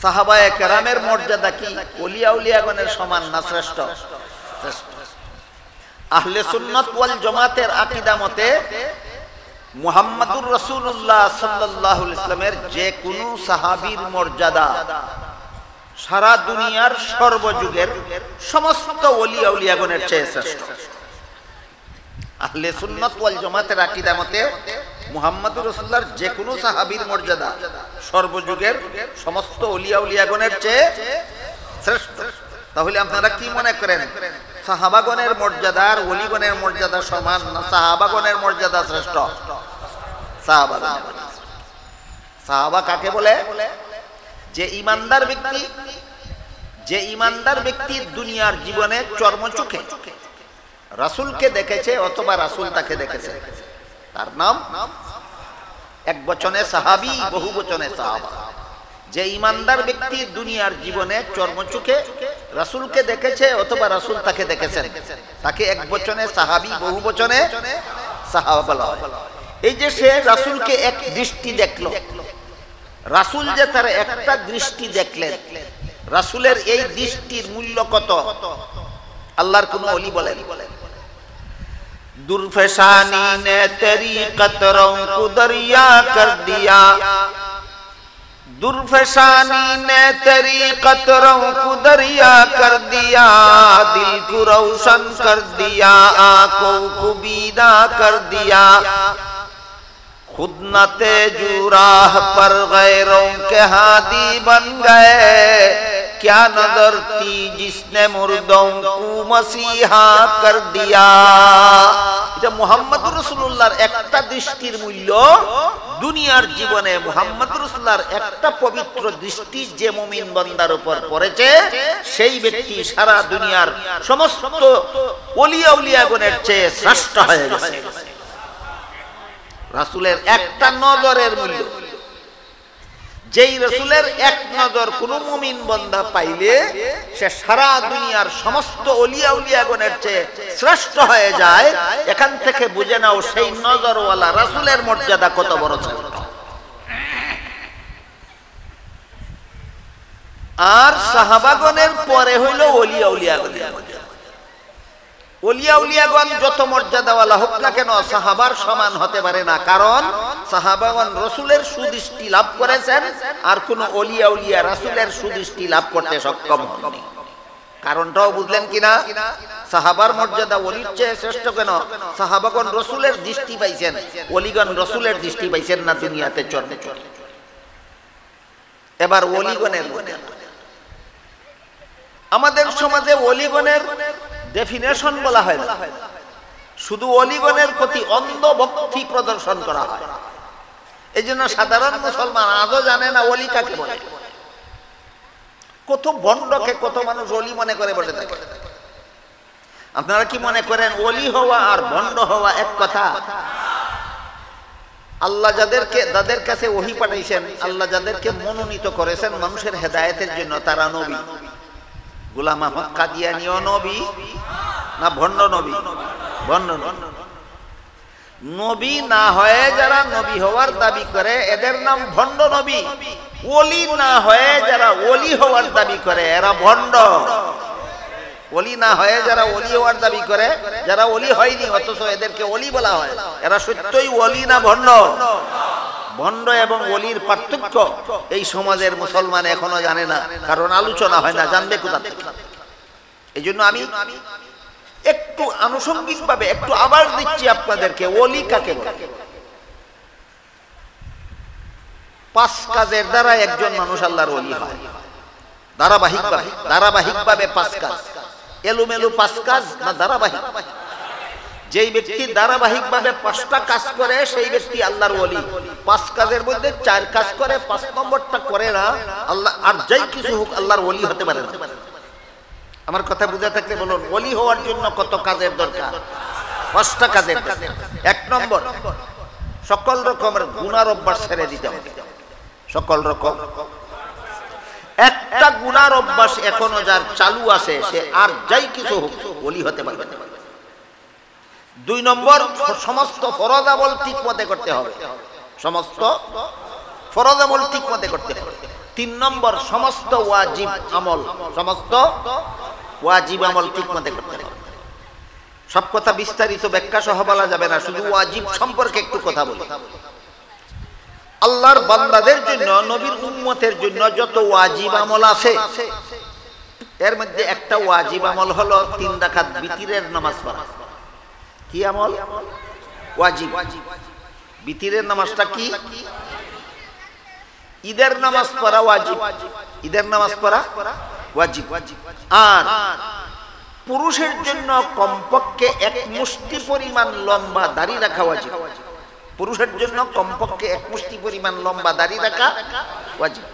সাহাবায়ে কেরামের মর্যাদা কি ওলিয়া উলিয়াগণের সমান না শ্রেষ্ঠ? আহলে সুন্নাত ওয়াল জামাতের আকীদা মতে মুহাম্মাদুর রাসূলুল্লাহ সাল্লাল্লাহু আলাইহি ওয়াসাল্লামের যে কোন সাহাবীর মর্যাদা সারা দুনিয়ার সর্বযুগের সমস্ত ওলিয়া উলিয়াগণের চেয়ে শ্রেষ্ঠ। আহলে সুন্নাত ওয়াল জামাতের আকীদা মতে মুহাম্মাদুর রাসূলুল্লাহর যে কোন সাহাবীর মর্যাদা সর্বযুগের সমস্ত ওলিয়া উলিয়াগণের চেয়ে শ্রেষ্ঠ। তাহলে আপনারা কি মনে করেন, সাহাবাগণের মর্যাদা আর ওলিগণের মর্যাদা সমান না সাহাবাগণের মর্যাদা শ্রেষ্ঠ? সাহাবা কাকে বলে? যে ইমানদার ব্যক্তি, যে ইমানদার ব্যক্তি দুনিয়ার জীবনে চর্মচোখে রাসূলকে দেখেছে অথবা রাসূল তাকে দেখেছে, তার নাম এক বচনে সাহাবী, বহু বচনে সাহাবা। যে ইমানদার ব্যক্তি দুনিয়ার জীবনে চর্মচোখে রাসূলকে দেখেছে অথবা রাসূল তাকে দেখেছেন, তাকে এক বচনে সাহাবী, বহু বচনে সাহাবা বলা হয়। এই যে সে রাসূলকে এক দৃষ্টি দেখলো, রাসূল যে তার একটা দৃষ্টি দেখলেন, রাসূলের এই দৃষ্টির মূল্য কত? আল্লাহর কোন ওলি বলেন, দুরফেশানি নে তেরি কতরোं को दरिया कर दिया, दुरफेशानी ने तेरी कतरों को दरिया कर दिया, दिल को रोशन कर दिया, आंखों को बीना कर दिया, खुद न तेजू राह पर गैरों के हादी बन गए, क्या नजर थी जिसने मुर्दों को मसीहा कर दिया। এটা মুহাম্মদুর রাসূলুল্লাহর একটা দৃষ্টির মূল্য দুনিয়ার জীবনে মুহাম্মদুর রাসূলুল্লাহর একটা পবিত্র দৃষ্টি যে মুমিন বান্দার উপর পড়েছে, সেই ব্যক্তি সারা দুনিয়ার সমস্ত ওলিয়া উলিয়াগণের চেয়ে শ্রেষ্ঠ হয়ে গেছে। রাসূলের একটা নজরের মূল্য, যেই রাসূলের এক নজর কোন মুমিন বান্দা পাইলে সে সারা দুনিয়ার সমস্ত ওলিয়া উলিয়াগণের চেয়ে শ্রেষ্ঠ হয়ে যায়। এখান থেকে বুঝে নাও সেই নজরওয়ালা রাসূলের মর্যাদা কত বড় ছিল। আর সাহাবাগণের পরে হইল ওলিয়া উলিয়াগণের মর্যাদা। ওলিয়া উলিয়াগণ যত মর্যাদাওয়ালা হোক না কেন সাহাবার সমান হতে পারে না, কারণ সাহাবাগণ রাসূলের সুদৃষ্টি লাভ করেছেন, আর কোন ওলিয়া উলিয়া রাসূলের সুদৃষ্টি লাভ করতে সক্ষম হননি। কারণটাও বুঝলেন কিনা? সাহাবার মর্যাদা ওলির চেয়ে শ্রেষ্ঠ কেন? সাহাবাগণ রাসূলের দৃষ্টি পাইছেন, ওলিগণ রাসূলের দৃষ্টি পাইছেন না দুনিয়াতে চর্মে চর্মে। এবার ওলিগণের মর্যাদা, আমাদের সমাজে ওলিগণের ডেফিনেশন বলা হয় না, শুধু ওলিগণের প্রতি অন্ধ ভক্তি প্রদর্শন করা হয়। এই জন্য সাধারণ মুসলমান আজও জানে না ওলি কাকে বলে। কত ভণ্ডকে কত মানুষ ওলি মনে করে বসে থাকে। আপনারা কি মনে করেন ওলি হওয়া আর ভণ্ড হওয়া এক কথা? আল্লাহ যাদের কাছে ওহী পাঠাইছেন, আল্লাহ যাদেরকে মনোনীত করেছেন মানুষের হেদায়েতের জন্য, তারা নবী। গোলাম আহমদ কাদিয়ানীও নবী না ভণ্ড নবী? ভণ্ড নবী না হয়ে যারা নবী হওয়ার দাবি করে এদের নাম ভণ্ড নবী। ওলি না হয়ে যারা ওলি হওয়ার দাবি করে এরা ভণ্ড। ওলি না হয়ে যারা ওলি হওয়ার দাবি করে, যারা ওলি হয়নি অথচ এদেরকে ওলি বলা হয়, এরা সত্যই ওলি না ভণ্ড? ভণ্ড এবং ওলির পার্থক্য এই সমাজের মুসলমান এখনো জানে না, কারণ আলোচনা হয় না, জানবে কোথা থেকে। এই জন্য আমি একটু আনুষঙ্গিক ভাবে একটু আবার দিচ্ছি আপনাদেরকে, ওলি কাকে বলে। পাঁচ কাজের দ্বারা একজন মানুষ আল্লাহর ওলি হয়, ধারাবাহিকভাবে পাঁচ কাজ। এলোমেলো পাঁচ কাজ না ধারাবাহিক? যেই ব্যক্তি ধারাবাহিকভাবে পাঁচটা কাজ করে সেই ব্যক্তি আল্লাহর ওলি। পাঁচ কাজের মধ্যে চার কাজ করে, পাঁচ নম্বরটা করে না, আল্লাহ আর যাই কিছু হোক আল্লাহর ওলি হতে পারে না। আমার কথা বুঝা থাকলে বলুন, ওলি হওয়ার জন্য কত কাজের দরকার? পাঁচটা কাজের। এক নম্বর, সকল রকমের গুনার অভ্যাস ছেড়ে দিতে হবে। সকল রকম একটা গুনার অভ্যাস এখনো যার চালু আছে সে আর যাই কিছু হোক ওলি হতে পারবে না। দুই নম্বর, সমস্ত ফরজ আমল ঠিক মতে করতে হবে। সমস্ত ফরজ আমল ঠিক মতে করতে হবে। তিন নম্বর, সমস্ত ওয়াজিব আমল ঠিক মতে করতে হবে। সব কথা বিস্তারিত ব্যাখ্যা সহ বলা যাবে না, শুধু ওয়াজিব সম্পর্কে একটু কথা বলি। আল্লাহর বান্দাদের জন্য, নবীর উম্মতের জন্য যত ওয়াজিব আমল আছে এর মধ্যে একটা ওয়াজিব আমল হলো 3 রাকাত বিতিরের নামাজ পড়া। কি আমল? ওয়াজিব। বিতিরের নামাজটা কি? ঈদের নামাজ পড়া ওয়াজিব। ঈদের নামাজ পড়া ওয়াজিব। আর পুরুষের জন্য কমপক্ষে 1 মুষ্টি পরিমাণ লম্বা দাড়ি রাখা ওয়াজিব। পুরুষের জন্য কমপক্ষে 1 মুষ্টি পরিমাণ লম্বা দাড়ি রাখা ওয়াজিব।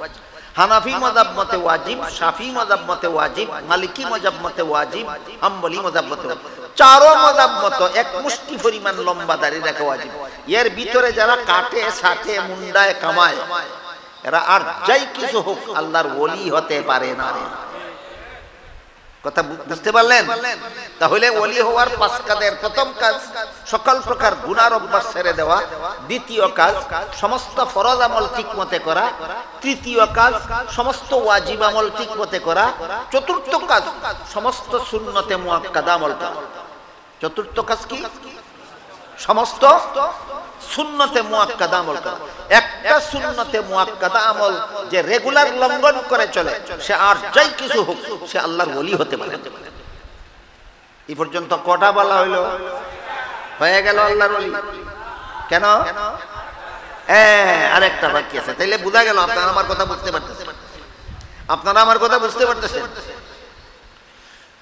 হানাফি মাযহাব মতে ওয়াজিব, শাফি মাযহাব মতে ওয়াজিব, মালিকি মাযহাব মতে ওয়াজিব, হাম্বলি মাযহাব মতে ওয়াজিব। চারো মাযহাব মতে 1 মুষ্টি পরিমাণ লম্বা দাড়ি রাখা ওয়াজিব। এর ভিতরে যারা কাটে, ছাটে, মুন্ডায়, কামায়, এরা আর যাই কিছু হোক আল্লাহর ওলি হতে পারে না। কথা বুঝতে পারলেন? তাহলে ওলি হওয়ার 5 কাজের প্রথম কাজ সকল প্রকার গুনার অভ্যাস ছেড়ে দেওয়া। দ্বিতীয় কাজ সমস্ত ফরজ আমল ঠিকমতে করা। তৃতীয় কাজ সমস্ত ওয়াজিব আমল ঠিকমতে করা। চতুর্থ কাজ সমস্ত সুন্নতে মুআক্কাদা আমল করা। চতুর্থ কাজ কি? সমস্ত সুন্নতে মুআক্কাদা আমল করা। একটা সুন্নতে মুআক্কাদা আমল যে রেগুলার লঙ্ঘন করে চলে সে আর যাই কিছু হোক সে আল্লাহর ওলি হতে পারে। এই পর্যন্ত কটা বলা হইল? হয়ে গেল আল্লাহর ওলি। কেন? আরেকটা বাকি আছে। তাইলে বোঝা গেল আপনারা আমার কথা বুঝতে পারতেছেন। আপনারা আমার কথা বুঝতে পারতেছেন।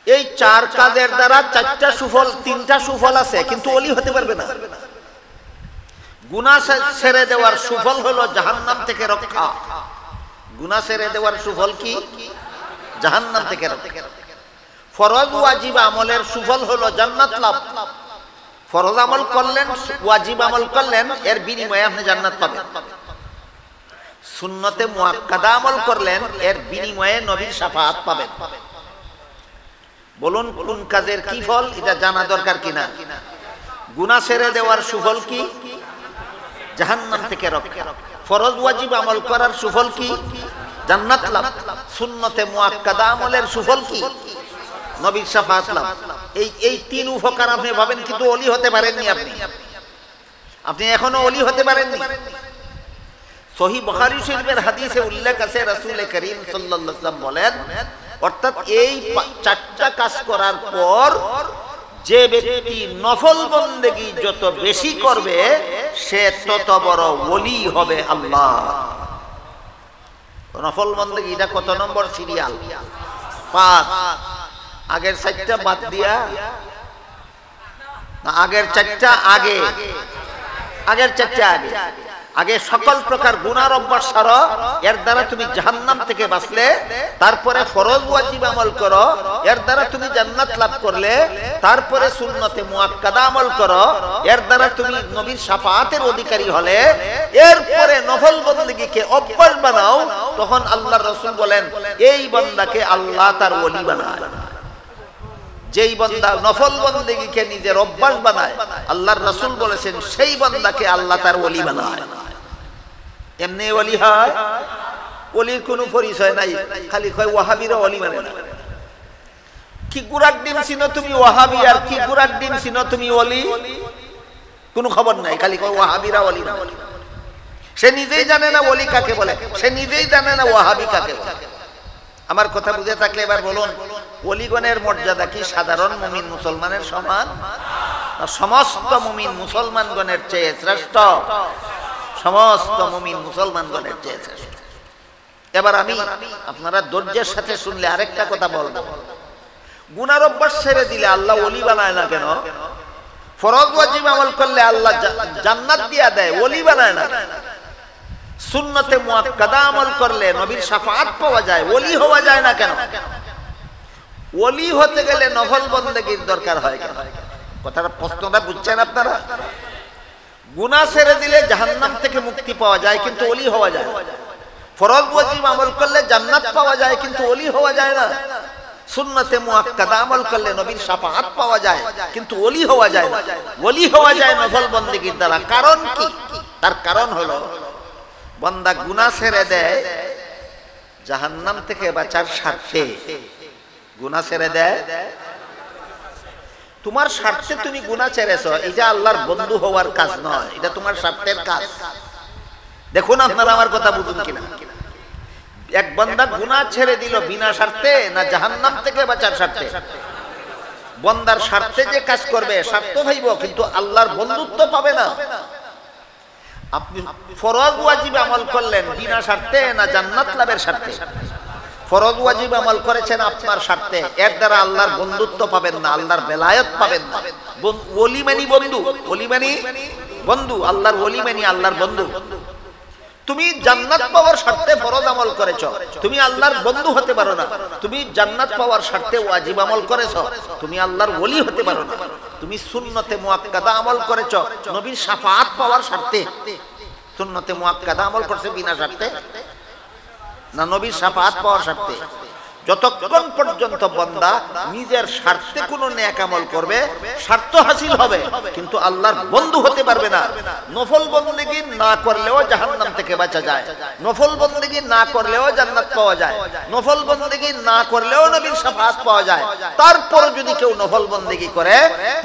এই 4 কাজের দ্বারা 4টা সুফল, 3টা সুফল আছে, কিন্তু ওলি হতে পারবে না। গুনাহ ছেড়ে দেওয়ার সুফল হলো জাহান্নাম থেকে রক্ষা। গুনাহ ছেড়ে দেওয়ার সুফল কি? জাহান্নাম থেকে রক্ষা। ফরজ ওয়াজিব আমলের সুফল হলো জান্নাত লাভ। ফরজ আমল করলেন, ওয়াজিব আমল করলেন, এর বিনিময়ে আপনি জান্নাত পাবেন। সুন্নতে মুআক্কাদা আমল করলেন, এর বিনিময়ে নবীর শাফাআত পাবেন। বলুন কোন কাজের কি ফল? এটা জানা দরকার কিনা? গুনাহ ছেড়ে দেওয়ার সুফল কি? জাহান্নাম থেকে রক্ষা। ফরজ ওয়াজিব আমল করার সুফল কি? জান্নাত লাভ। সুন্নতে মুআক্কাদা আমলের সুফল কি? নবীর শাফাআত লাভ। এই 3 উপকার আপনি ভাবেন, কিন্তু ওলি হতে পারেননি। আপনি এখনো ওলি হতে পারেননি। সহিহ বুখারী শরীফের হাদিসে উল্লেখ আছে, রাসূল করিম সাল্লাল্লাহু আলাইহি ওয়াসাল্লাম বলেন, অর্থাৎ এই 4টা কাজ করার পর যে ব্যক্তি নফল বন্দেগী যত বেশি করবে সে তত বড় ওলি হবে আল্লাহ। নফল বন্দেগী এটা কত নম্বর সিরিয়াল? 5। আগের 4টা বাদ দিয়া না, আগের 4টা আগে, আগের 4টা আগে। আগে সকল প্রকার গুনার অভ্যাস ছাড়ো, এর দ্বারা তুমি জাহান্নাম থেকে বাঁচলে। তারপরে ফরজ ওয়াজিব আমল করো, এর দ্বারা তুমি জান্নাত লাভ করলে। তারপরে সুন্নতে মুআক্কাদা আমল করো, এর দ্বারা তুমি নবীর শাফাআতের অধিকারী হলে। এরপরে নফল বন্দেগীকে অভ্যাস বানাও, তখন আল্লাহর রাসূল বলেন এই বান্দাকে আল্লাহ তার ওলি বানায়। যেই বান্দা নফল বন্দেগীকে নিজের অভ্যাস বানায়, আল্লাহর রাসূল বলেছেন সেই বান্দাকে আল্লাহ তার ওলি বানায়। এমনি ওলি হয়? ওলির কোনো পরিচয় নাই, খালি কয় ওয়াহাবিরা ওলি মানে না। কি গুড়ার ডিম চিনো তুমি ওয়াহাবি, আর কি গুড়ার ডিম চিনো তুমি ওলি? কোনো খবর নাই, খালি কয় ওয়াহাবিরা ওলি না। সে নিজেই জানে না ওলি কাকে বলে, সে নিজেই জানে না ওয়াহাবি কাকে বলে। আমার কথা বুঝে থাকলে এবার বলুন, ওলিগণের মর্যাদা কি সাধারণ মুমিন মুসলমানের সমান? সমস্ত মুমিন মুসলমানগণের চেয়ে শ্রেষ্ঠ? সমস্ত মুমিন মুসলমানগণের চেয়ে শ্রেষ্ঠ। এবার আমি আপনারা ধৈর্যের সাথে শুনলে আরেকটা কথা বলবো, গুনার অভ্যাস ছেড়ে দিলে আল্লাহ ওলি বানায় না কেন? ফরজ ওয়াজিব আমল করলে আল্লাহ জান্নাত দিয়া দেয়, ওলি বানায় না। সুন্নতে মুআক্কাদা আমল করলে নবীর শাফাআত পাওয়া যায়, ওলি হওয়া যায় না কেন? ওলি হতে গেলে নফল বন্দেগীর দরকার হয় কেন? কথাটা প্রশ্নটা বুঝছেন আপনারা? গুনাহ ছেড়ে দিলে জাহান্নাম থেকে মুক্তি পাওয়া যায় কিন্তু ওলি হওয়া যায় না। ফরজ ওয়াজিব আমল করলে জান্নাত পাওয়া যায় কিন্তু ওলি হওয়া যায় না। সুন্নতে মুআক্কাদা আমল করলে নবীর শাফাআত পাওয়া যায় কিন্তু ওলি হওয়া যায় না। ওলি হওয়া যায় নফল বন্দেগীর দ্বারা। কারণ কি? তার কারণ হলো বান্দা গুনাহ ছেড়ে দেয় জাহান্নাম থেকে বাঁচার স্বার্থে। গুনাহ ছেড়ে দেয় তোমার স্বার্থে, তুমি গুনাহ ছেড়েছো, এটা আল্লাহর বন্ধু হওয়ার কাজ নয়, এটা তোমার স্বার্থের কাজ। দেখুন আপনারা আমার কথা বুঝুন কিনা। এক বান্দা গুনাহ ছেড়ে দিল বিনা স্বার্থে না জাহান্নাম থেকে বাঁচার স্বার্থে? বান্দার স্বার্থে যে কাজ করবে স্বার্থ ভাইব কিন্তু আল্লাহর বন্ধুত্ব পাবে না। আপনি ফরজ ওয়াজিব আমল করলেন বিনা স্বার্থে না জান্নাত লাভের স্বার্থে? ফরজ ওয়াজিব আমল করেছেন আপনার স্বার্থে, এর দ্বারা আল্লাহর বন্ধুত্ব পাবেন না, আল্লাহর বেলায়েত পাবেন না। ওলি মানি বন্ধু, ওলি মানি বন্ধু, আল্লাহর ওলি মানি আল্লাহর বন্ধু। তুমি জান্নাত পাওয়ার স্বার্থে ফরজ আমল করেছো, তুমি আল্লাহর বন্ধু হতে পারো না। তুমি জান্নাত পাওয়ার স্বার্থে ওয়াজিব আমল করেছো, তুমি আল্লাহর ওলি হতে পারো না। তুমি সুন্নতে মুআক্কাদা আমল করেছো নবীর শাফাআত পাওয়ার স্বার্থে। সুন্নতে মুআক্কাদা আমল করছে বিনা স্বার্থে না নবীর শাফাআত পাওয়ার স্বার্থে? যতক্ষণ পর্যন্ত বান্দা নিজের স্বার্থে কোনো নেক আমল করবে স্বার্থ হাসিল হবে কিন্তু আল্লাহর বন্ধু হতে পারবে না। নফল বন্দেগী না করলেও জাহান্নাম থেকে বাঁচা যায়, নফল বন্দেগী না করলেও জান্নাত পাওয়া যায়, নফল বন্দেগী না করলেও নবীর শাফাআত পাওয়া যায়। তারপর যদি কেউ নফল বন্দেগী করে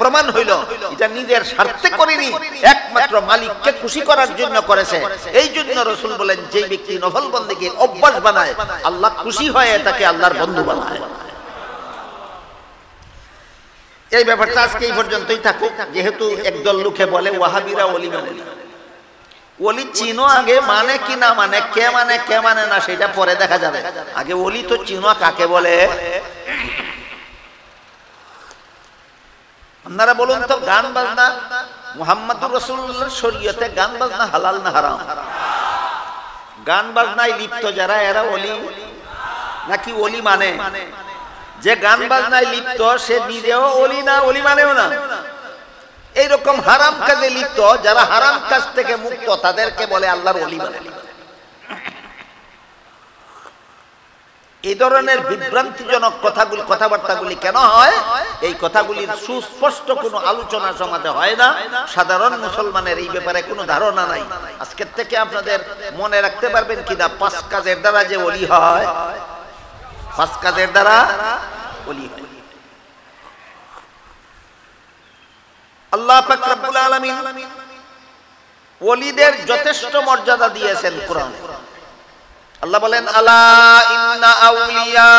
প্রমাণ হইল এটা নিজের স্বার্থে করেনি, একমাত্র মালিককে খুশি করার জন্য করেছে। এই জন্য রাসূল বলেন যে ব্যক্তি নফল বন্দেগীর অভ্যাস বানায় আল্লাহ খুশি হয় তাকে আল্লাহর বন্ধু বানায়। এই ব্যাপারটা আজকে এই পর্যন্তই থাকুক। যেহেতু একদল লোকে বলে ওয়াহাবিরা ওলি মানে না, ওলি চিনো আগে মানে কি না মানে, কে মানে না সেটা পরে দেখা যাবে। আগে ওলি তো চিনো কাকে বলে। আপনারা বলুন তো গান বাজনা মুহাম্মদুর রাসূলুল্লাহর শরীয়তে গান বাজনা হালাল না হারাম? গান বাজনায় লিপ্ত যারা এরা ওলি নাকি ওলি মানে? যে গান বাজনায় লিপ্ত সে নিজেও ওলি না, ওলি মানেও না। এইরকম হারাম কাজে লিপ্ত যারা হারাম কাজ থেকে মুক্ত তাদেরকে বলে আল্লাহর ওলি মানে। এই ধরনের বিভ্রান্তিজনক কথাবার্তাগুলি কেন হয়? এই কথাগুলির সুস্পষ্ট কোনো আলোচনা সমাজে হয় না। সাধারণ মুসলমানের এই ব্যাপারে কোনো ধারণা নাই। আজকের থেকে আপনাদের মনে রাখতে পারবেন কিনা 5 কাজের দ্বারা যে ওলি হয়, 5 কাজের দ্বারা ওলি হয়। আল্লাহ পাক রব্বুল আলামিন ওলিদের যথেষ্ট মর্যাদা দিয়েছেন কোরআনে। আল্লাহ বলেন আলা ইন্না আউলিয়া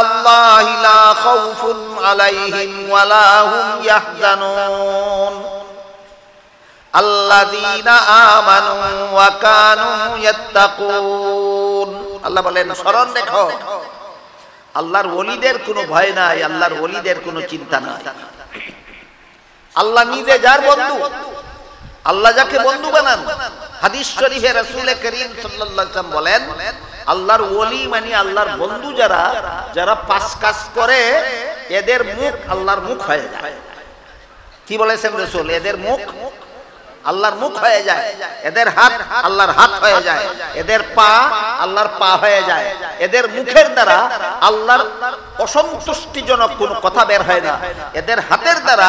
আল্লাহি লা খাউফুন আলাইহিম ওয়ালা হুম ইয়াহজানুন আল্লাযীনা আমানু ওয়া কানু ইয়াত্তাকুন। আল্লাহ বলেন স্মরণ রেখো আল্লাহর ওলিদের কোনো ভয় নাই, আল্লাহর ওলিদের কোনো চিন্তা নাই। আল্লাহ নিজে যার বন্ধু, আল্লাহ যাকে বন্ধু বানান। হাদিস শরীফে রাসূল করিম সাল্লাল্লাহু আলাইহি ওয়াসাল্লাম বলেন আল্লাহর ওলি মানে আল্লাহর বন্ধু যারা 5 কাজ করে এদের মুখ আল্লাহর মুখ হয়ে যায়। কি বলেছেন রাসূল? এদের মুখ আল্লাহর মুখ হয়ে যায়, এদের হাত আল্লাহর হাত হয়ে যায়, এদের পা আল্লাহর পা হয়ে যায়। এদের মুখের দ্বারা আল্লাহর অসন্তুষ্টিজনক কোনো কথা বের হয় না, এদের হাতের দ্বারা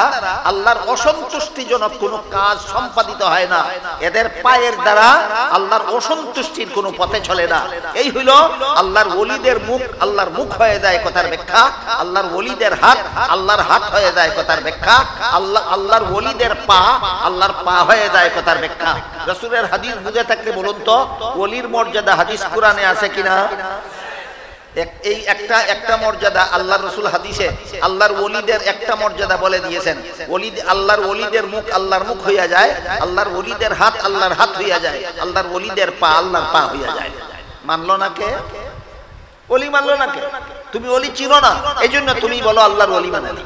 আল্লাহর অসন্তুষ্টিজনক কোনো কাজ সম্পাদিত হয় না, এদের পায়ের দ্বারা আল্লাহর অসন্তুষ্টির কোনো পথে চলে না। এই হইল আল্লাহর ওলিদের মুখ আল্লাহর মুখ হয়ে যায় কথার ব্যাখ্যা। আল্লাহর ওলিদের হাত আল্লাহর হাত হয়ে যায় কথার ব্যাখ্যা। আল্লাহর ওলিদের পা আল্লাহর পা হয়ে যায় কথার ব্যাখ্যা। রাসূলের হাদিস বুঝে থাকলে বলুন তো ওলির মর্যাদা হাদিস কোরআনে আছে কিনা? এই একটা মর্যাদা আল্লাহর রাসূল হাদিসে আল্লাহর ওলিদের একটা মর্যাদা বলে দিয়েছেন। আল্লাহর ওলিদের মুখ আল্লাহর মুখ হইয়া যায়, আল্লাহর ওলিদের হাত আল্লাহর হাত হইয়া যায়, আল্লাহর ওলিদের পা আল্লাহর পা হইয়া যায়। মানলো না কে? ওলি মানলো না কে? তুমি ওলি চিনো না, এই জন্য তুমি বলো আল্লাহর ওলি মানে না।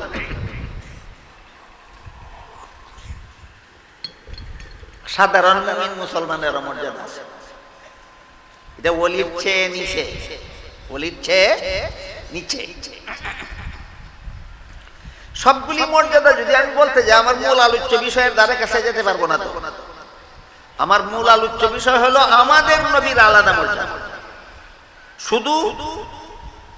সাধারণ মুমিন মুসলমানের মর্যাদা আছে, এটা ওলির চেয়ে নিচে, ওলির চেয়ে নিচে। সবগুলি মর্যাদা যদি আমি বলতে যাই আমার মূল আলোচ্য বিষয়ের দ্বারা কাছে যেতে পারবো না। তো আমার মূল আলোচ্য বিষয় হলো আমাদের নবীর আলাদা মর্যাদা। শুধু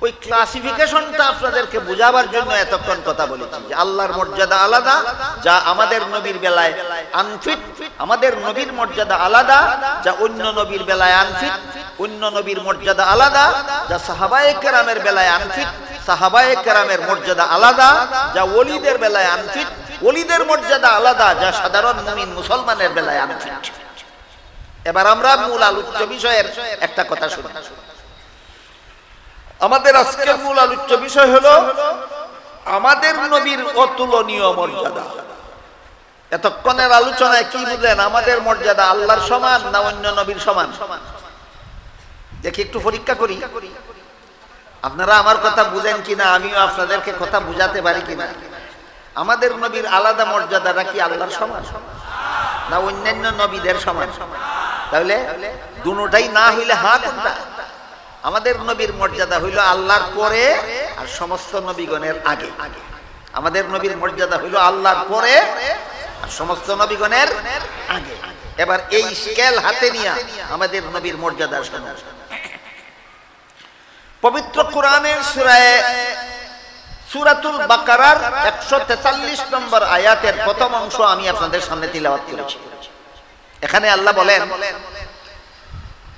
ওই ক্লাসিফিকেশনটা আপনাদেরকে বোঝাবার জন্য এতক্ষণ কথা বলেছি যে আল্লাহর মর্যাদা আলাদা, যা আমাদের নবীর বেলায় আনফিট। আমাদের নবীর মর্যাদা আলাদা, যা অন্য নবীর বেলায় আনফিট। অন্য নবীর মর্যাদা আলাদা, যা সাহাবায়ে কেরামের বেলায় আনফিট। সাহাবায়ে কেরামের মর্যাদা আলাদা, যা ওলিদের বেলায় আনফিট। ওলিদের মর্যাদা আলাদা, যা সাধারণ মুমিন মুসলমানের বেলায় আনফিট। এবার আমরা মূল আলোচ্য বিষয়ের একটা কথা শুনি। আমাদের আজকের মূল আলোচ্য বিষয় হলো আমাদের নবীর অতুলনীয় মর্যাদা। এতক্ষণের আলোচনায় কি বুঝলেন? আমাদের মর্যাদা আল্লাহর সমান না অন্য নবীর সমান? দেখি একটু পরীক্ষা করি আপনারা আমার কথা বুঝেন কিনা, আমিও আপনাদেরকে কথা বুঝাতে পারি কিনা। আমাদের নবীর আলাদা মর্যাদাটা কি আল্লাহর সমান না অন্যান্য নবীদের সমান? তাহলে দুটোটাই না হইলে হা কোনটা? আমাদের নবীর মর্যাদা হইল আল্লাহর পরে আর সমস্ত নবীগণের আগে। আমাদের নবীর মর্যাদা হইল আল্লাহর পরে আর সমস্ত নবীগণের আগে। এবার এই স্কেল হাতে নিয়ে আমাদের নবীর মর্যাদা শোনা। পবিত্র কোরআনের সূরাতুল বাকারার 143 নম্বর আয়াতের প্রথম অংশ আমি আপনাদের সামনে তিলাওয়াত করেছি। এখানে আল্লাহ বলেন,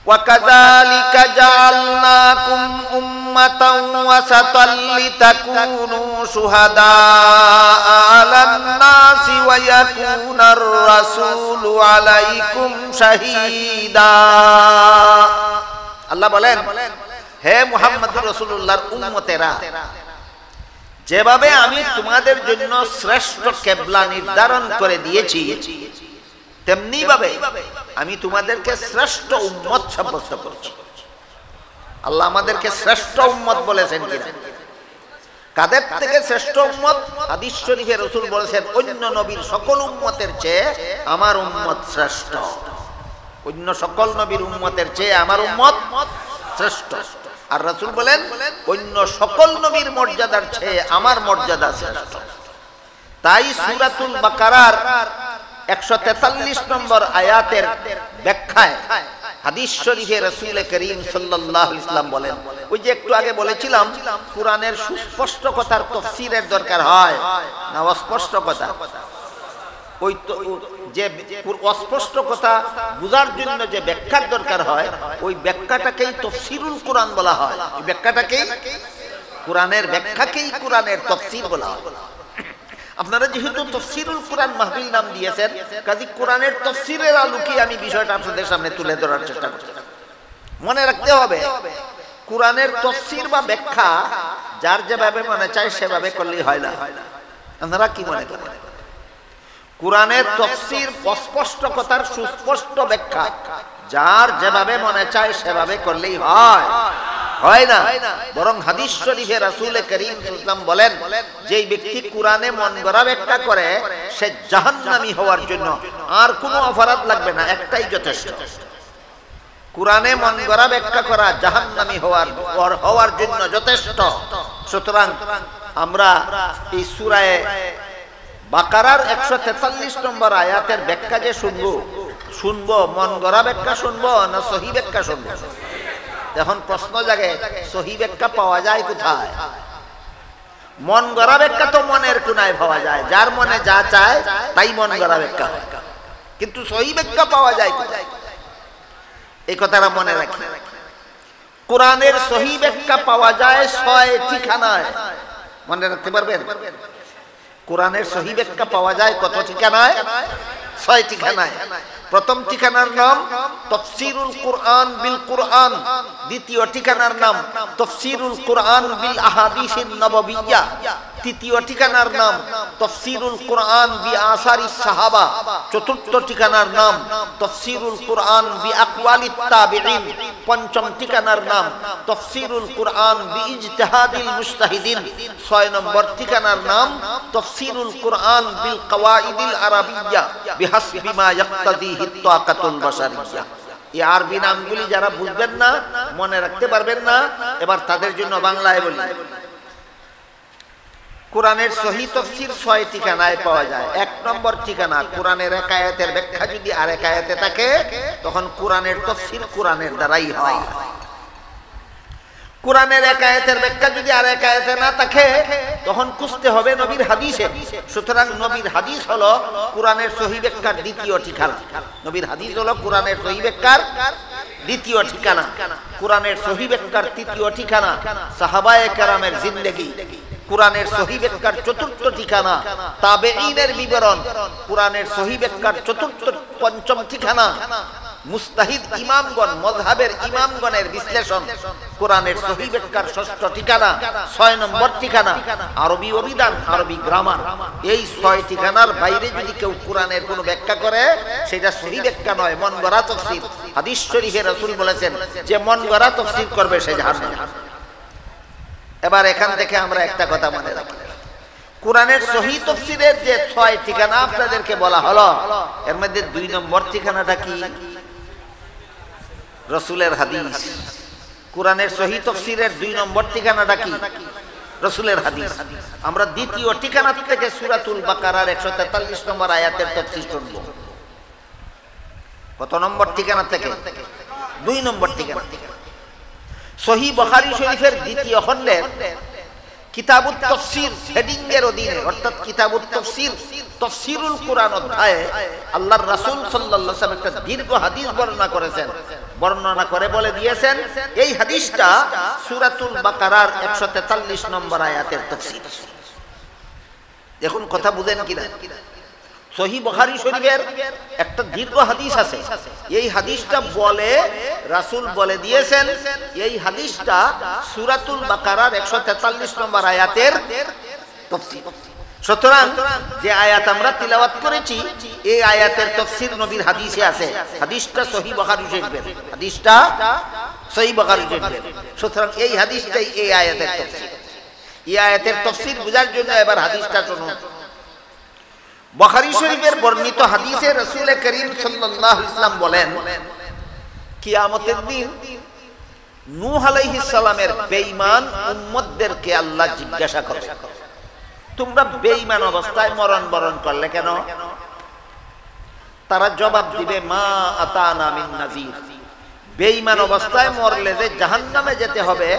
وَكَذَلِكَ جَعَلْنَاكُمْ أُمَّةً وَسَطًا لِتَكُونُوا شُهَدَاءَ عَلَى النَّاسِ وَيَكُونَ الرَّسُولُ عَلَيْكُمْ شَهِيدًا। আল্লাহ বলেন, হে মুহাম্মদুর রাসূলুল্লাহর উম্মতেরা, যেভাবে আমি তোমাদের জন্য শ্রেষ্ঠ কিবলা নির্ধারণ করে দিয়েছি, তেমনি ভাবে আমি তোমাদেরকে শ্রেষ্ঠ উম্মত সাব্যস্ত করছি। আল্লাহ আমাদেরকে শ্রেষ্ঠ উম্মত বলেছেন কিনা? কাদের থেকে শ্রেষ্ঠ উম্মত? হাদিস শরীফে রাসূল বলেছেন, অন্য নবীর সকল উম্মতের চেয়ে আমার উম্মত শ্রেষ্ঠ। অন্য সকল নবীর উম্মতের চেয়ে আমার উম্মত শ্রেষ্ঠ। আর রাসূল বলেন, অন্য সকল নবীর মর্যাদার চেয়ে আমার মর্যাদা শ্রেষ্ঠ। তাই সূরাতুল বাকারার 143 নম্বর আয়াতের ব্যাখ্যায় হাদিস শরীফে রাসূল করিম সাল্লাল্লাহু আলাইহি ওয়াসাল্লাম বলেন, ওই যে একটু আগে বলেছিলাম কোরআনের সুস্পষ্ট কথার তাফসীরের দরকার হয় না অস্পষ্ট কথা? ওই যে অস্পষ্ট কথা বুঝার জন্য যে ব্যাখ্যার দরকার হয়, ওই ব্যাখ্যাটাকেই তাফসীরুল কোরআন বলা হয়। ওই ব্যাখ্যাটাকেই কোরআনের ব্যাখ্যাকেই কোরআনের তাফসীর বলা হয়। আপনারা যেহেতু তাফসীরুল কোরআন মাহফিল নাম দিয়েছেন, কাজী কোরআনের তাফসীরের আলোকে আমি বিষয়টা আপনাদের সামনে তুলে ধরার চেষ্টা করছি। মনে রাখতে হবে, কোরআনের তাফসীর বা ব্যাখ্যা যার যেভাবে মনে চায় সেভাবে করলেই হয় না। আপনারা কি মনে করেন? কোরআনের তাফসীর অস্পষ্ট কথার সুস্পষ্ট ব্যাখ্যা যার যেভাবে মনে চায় সেভাবে করলেই হয় না। বরং হাদিস শরীফে রাসূল করিম সাল্লাল্লাহু আলাইহি ওয়াসাল্লাম বলেন, যেই ব্যক্তি কোরআনে মন গড়া ব্যাখ্যা করে সে জাহান্নামী হওয়ার জন্য আর কোনো অপরাধ লাগবে না, একটাই যথেষ্ট। কোরআনে মন গড়া ব্যাখ্যা করা জাহান্নামী হওয়ার জন্য যথেষ্ট। সুতরাং আমরা এই সূরা বাকারার 143 নম্বর আয়াতের ব্যাখ্যা যে শুনবো মন গড়া ব্যাখ্যা শুনবো না সহি ব্যাখ্যা শুনবো? এখন প্রশ্ন জাগে, সহি ব্যাখ্যা পাওয়া যায় কোথায়? মন গড়া ব্যাখ্যা তো মনের কোনায় পাওয়া যায়, যার মনে যা চায় তাই মন গড়া ব্যাখ্যা হয়। কিন্তু সহি ব্যাখ্যা পাওয়া যায় কোথায়? এই কথাটা মনে রাখি। কোরআনের সহি ব্যাখ্যা পাওয়া যায় 6 ঠিকানায়। মনে রাখতে পারবেন? কোরআনের সহি ব্যাখ্যা পাওয়া যায় কত ঠিকানায়? ছয় ঠিকানায়। প্রথম ঠিকানার নাম তাফসীরুল কুরআন বিল কুরআন, দ্বিতীয় ঠিকানার নাম তাফসীরুল কুরআন বিল আহাদিসিন নববিয়্যা, তৃতীয় ঠিকানার নাম তাফসীরুল কুরআন বি আসারিস সাহাবা, চতুর্থ ঠিকানার নাম তাফসীরুল কুরআন বি আকওয়ালিত তাবিঈন, পঞ্চম ঠিকানার নাম তাফসীরুল কুরআন বি ইজতিহাদিল মুজতাহিদিন, ছয় নম্বর ঠিকানার নাম তাফসীরুল কুরআন বিল কওয়াইদিল আরাবিয়্যা বিহাসবি মা ইয়াক্তাদিহি তাকাতুল বাশারিয়্যা। এই আরবি নামগুলি যারা বুঝবেন না, মনে রাখতে পারবেন না, এবার তাদের জন্য বাংলায় বলি। কোরআনের সহিহ তাফসীর ছয় ঠিকানায় পাওয়া যায়। এক নম্বর ঠিকানা, কোরআনের এক আয়াতের ব্যাখ্যা যদি আরেক আয়াতে থাকে তখন কোরআনের তাফসীর কোরআনের দ্বারাই হয়। কোরআনের এক আয়াতের ব্যাখ্যা যদি আরেক আয়াতে না থাকে তখন খুঁজতে হবে নবীর হাদিসে। সুতরাং নবীর হাদিস হলো কোরআনের সহিহ ব্যাখ্যার দ্বিতীয় ঠিকানা। নবীর হাদিস হলো কোরআনের সহিহ ব্যাখ্যার দ্বিতীয় ঠিকানা। কোরআনের সহিহ ব্যাখ্যার তৃতীয় ঠিকানা সাহাবায়ে কেরামের জিন্দেগি। কোরআনের সহিহ ব্যাখ্যার চতুর্থ ঠিকানা তাবেঈনের বিবরণ। কোরআনের সহিহ ব্যাখ্যার পঞ্চম ঠিকানা মুস্তাহিদ ইমামগণ, মযহাবের ইমামগণের বিশ্লেষণ। কোরআনের সহিহ ব্যাখ্যার ষষ্ঠ ঠিকানা, ছয় নম্বর ঠিকানা আরবি অভিধান, আরবি গ্রামার। এই ছয় ঠিকানার বাইরে যদি কেউ কোরআনের কোনো ব্যাখ্যা করে সেটা সহিহ ব্যাখ্যা নয়, মন গড়া তাফসীর। হাদিস শরীফে রাসূল বলেছেন যে মন গড়া তাফসীর করবে সে জাহান্নামী। এবার এখান থেকে আমরা একটা কথা মনে রাখি, কোরআনের সহিহ তাফসীরের যে ছয় ঠিকানা আপনাদেরকে বলা হলো, এর মধ্যে দুই নম্বর ঠিকানাটা কি? রাসূলের হাদিস। কোরআনের সহিহ তাফসীরের দুই নম্বর ঠিকানাটা কি? রাসূলের হাদিস। আমরা দ্বিতীয় ঠিকানা থেকে সূরাতুল বাকারার 143 নম্বর আয়াতের তাফসীর শুনব। কত নম্বর ঠিকানা থেকে? দুই নম্বর ঠিকানা। সহিহ বুখারী শরীফের দ্বিতীয় খণ্ডের কিতাবুত তাফসীর হেডিং এর অধীনে, অর্থাৎ কিতাবুত তাফসীর তাফসীরুল কুরআন অধ্যায়ে আল্লাহর রাসূল সাল্লাল্লাহু আলাইহি ওয়াসাল্লাম একটা দীর্ঘ হাদিস বর্ণনা করেছেন। বর্ণনা করে বলে দিয়েছেন এই হাদিসটা সূরাতুল বাকারার 143 নম্বর আয়াতের তাফসীর। দেখুন কথা বুঝেন কিনা। সহিহ বুখারী শরীফের একটা দীর্ঘ হাদিস আছে, এই হাদিসটা বলে রাসূল বলে দিয়েছেন এই হাদিসটা সূরাতুল বাকারার 143 নম্বর আয়াতের তাফসীর। সুতরাং যে আয়াত আমরা তিলাওয়াত করেছি এই আয়াতের তাফসীর নবীর হাদিসে আছে। হাদিসটা সহিহ বুখারী শরীফের, হাদিসটা সহিহ বুখারী শরীফের। সুতরাং এই হাদিসটাই এই আয়াতের তাফসীর। এই আয়াতের তাফসীর বোঝার জন্য এবার হাদিসটা শুনুন। বুখারী শরীফের বর্ণিত হাদিসে রাসূল করিম সাল্লাল্লাহু আলাইহি ওয়াসাল্লাম বলেন, কিয়ামতের দিন নূহ আলাইহিস সালামের বেঈমান উম্মতদেরকে আল্লাহ জিজ্ঞাসা করবে, তোমরা বেঈমান অবস্থায় মরণ বরণ করলে কেন? তারা জবাব দিবে, মা আতানা মিন নাযীর। বেঈমান অবস্থায় মরলে যে জাহান্নামে যেতে হবে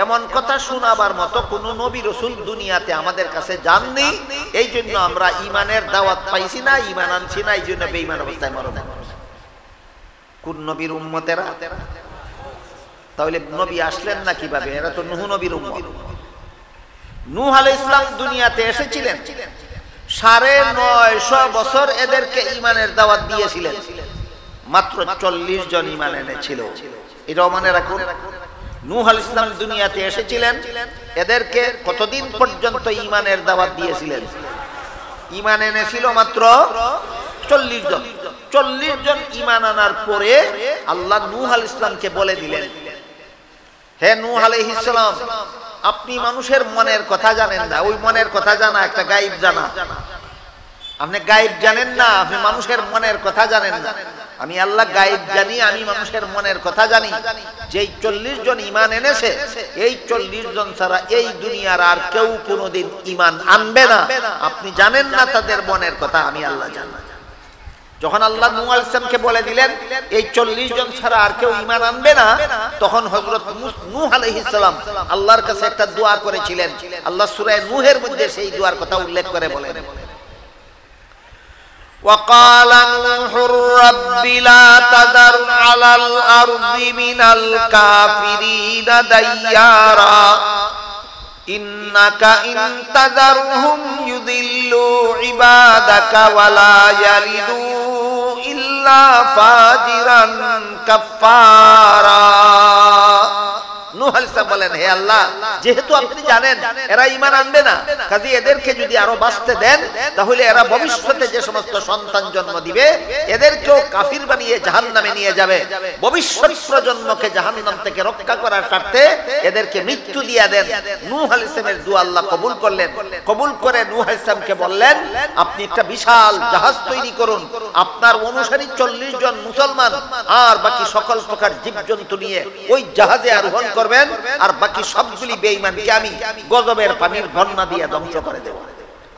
এমন কথা শোনাবার মতো কোন নবী রাসূল দুনিয়াতে আমাদের কাছে যাননি। এই জন্য আমরা ঈমানের দাওয়াত পাইছি না, ঈমান আনছি না, এই জন্য বেঈমান অবস্থায় মরণ। কোন নবীর উম্মতেরা? তাহলে নবী আসলেন না কিভাবে? এরা তো নূহ নবীর উম্মত। নূহ আলাইহিস সালাম দুনিয়াতে এসেছিলেন, 950 বছর এদেরকে ঈমানের দাওয়াত দিয়েছিলেন, মাত্র 40 জন ঈমান এনেছিল। এটাও মনে রাখুন। নূহ আলাইহিস সালাম দুনিয়াতে এসেছিলেন, এদেরকে কতদিন পর্যন্ত ঈমানের দাওয়াত দিয়েছিলেন? ঈমান এনেছিল মাত্র 40 জন। 40 জন ঈমান আনার পরে আল্লাহ নূহ আলাইহিস সালামকে বলে দিলেন, হে নূহ আলাইহিস সালাম, আপনি মানুষের মনের কথা জানেন না। ওই মনের কথা জানা একটা গায়েব জানা। আপনি গায়েব জানেন না, আপনি মানুষের মনের কথা জানেন না। আমি আল্লাহ গায়েব জানি, আমি মানুষের মনের কথা জানি। যেই 40 জন ঈমান এনেছে এই 40 জন ছাড়া এই দুনিয়ার আর কেউ কোনোদিন ঈমান আনবে না। আপনি জানেন না তাদের মনের কথা, আমি আল্লাহ জানি। যখন আল্লাহ নূহ আলাইহিস সালামকে বলে দিলেন এই 40 জন ছাড়া আর কেউ ঈমান আনবে না, তখন হযরত নূহ আলাইহিস সালাম আল্লাহর কাছে একটা দোয়া করেছিলেন। আল্লাহ সূরা নূহের মধ্যে সেই দোয়ার কথা উল্লেখ করে বলেন, وقال نوح رب لا تذر على الأرض من الكافرين ديارا ইন্নাকা ইনতাযারহুম ইউদিল্লু ইবাদাকা ওয়ালা ইয়ালিদু ইল্লা ফাজিরান কাফফারা। নূহ আলাইহিস সালাম বলেন, হে আল্লাহ, যেহেতু আপনি জানেন এরা ঈমান আনবে না, কাজে এদেরকে যদি আরো বাঁচতে দেন তাহলে এরা ভবিষ্যতে যে সমস্ত সন্তান জন্ম দিবে এদেরকেও কাফির বানিয়ে জাহান্নামে নিয়ে যাবে। ভবিষ্যৎ প্রজন্মকে জাহান্নাম থেকে রক্ষা করার স্বার্থে এদেরকে মৃত্যু দিয়ে দেন। নূহ আলাইহিস সালামের দোয়া আল্লাহ কবুল করলেন। কবুল করে নূহ আলাইহিস সালামকে বললেন, আপনি একটা বিশাল জাহাজ তৈরি করুন, আপনার অনুসারী 40 জন মুসলমান আর বাকি সকল প্রকার জীবজন্তু নিয়ে ওই জাহাজে আরোহণ করবেন, আর বাকি সবগুলি বেঈমানকে আমি গজবের পানির বন্যা দিয়ে ধ্বংস করে দেব।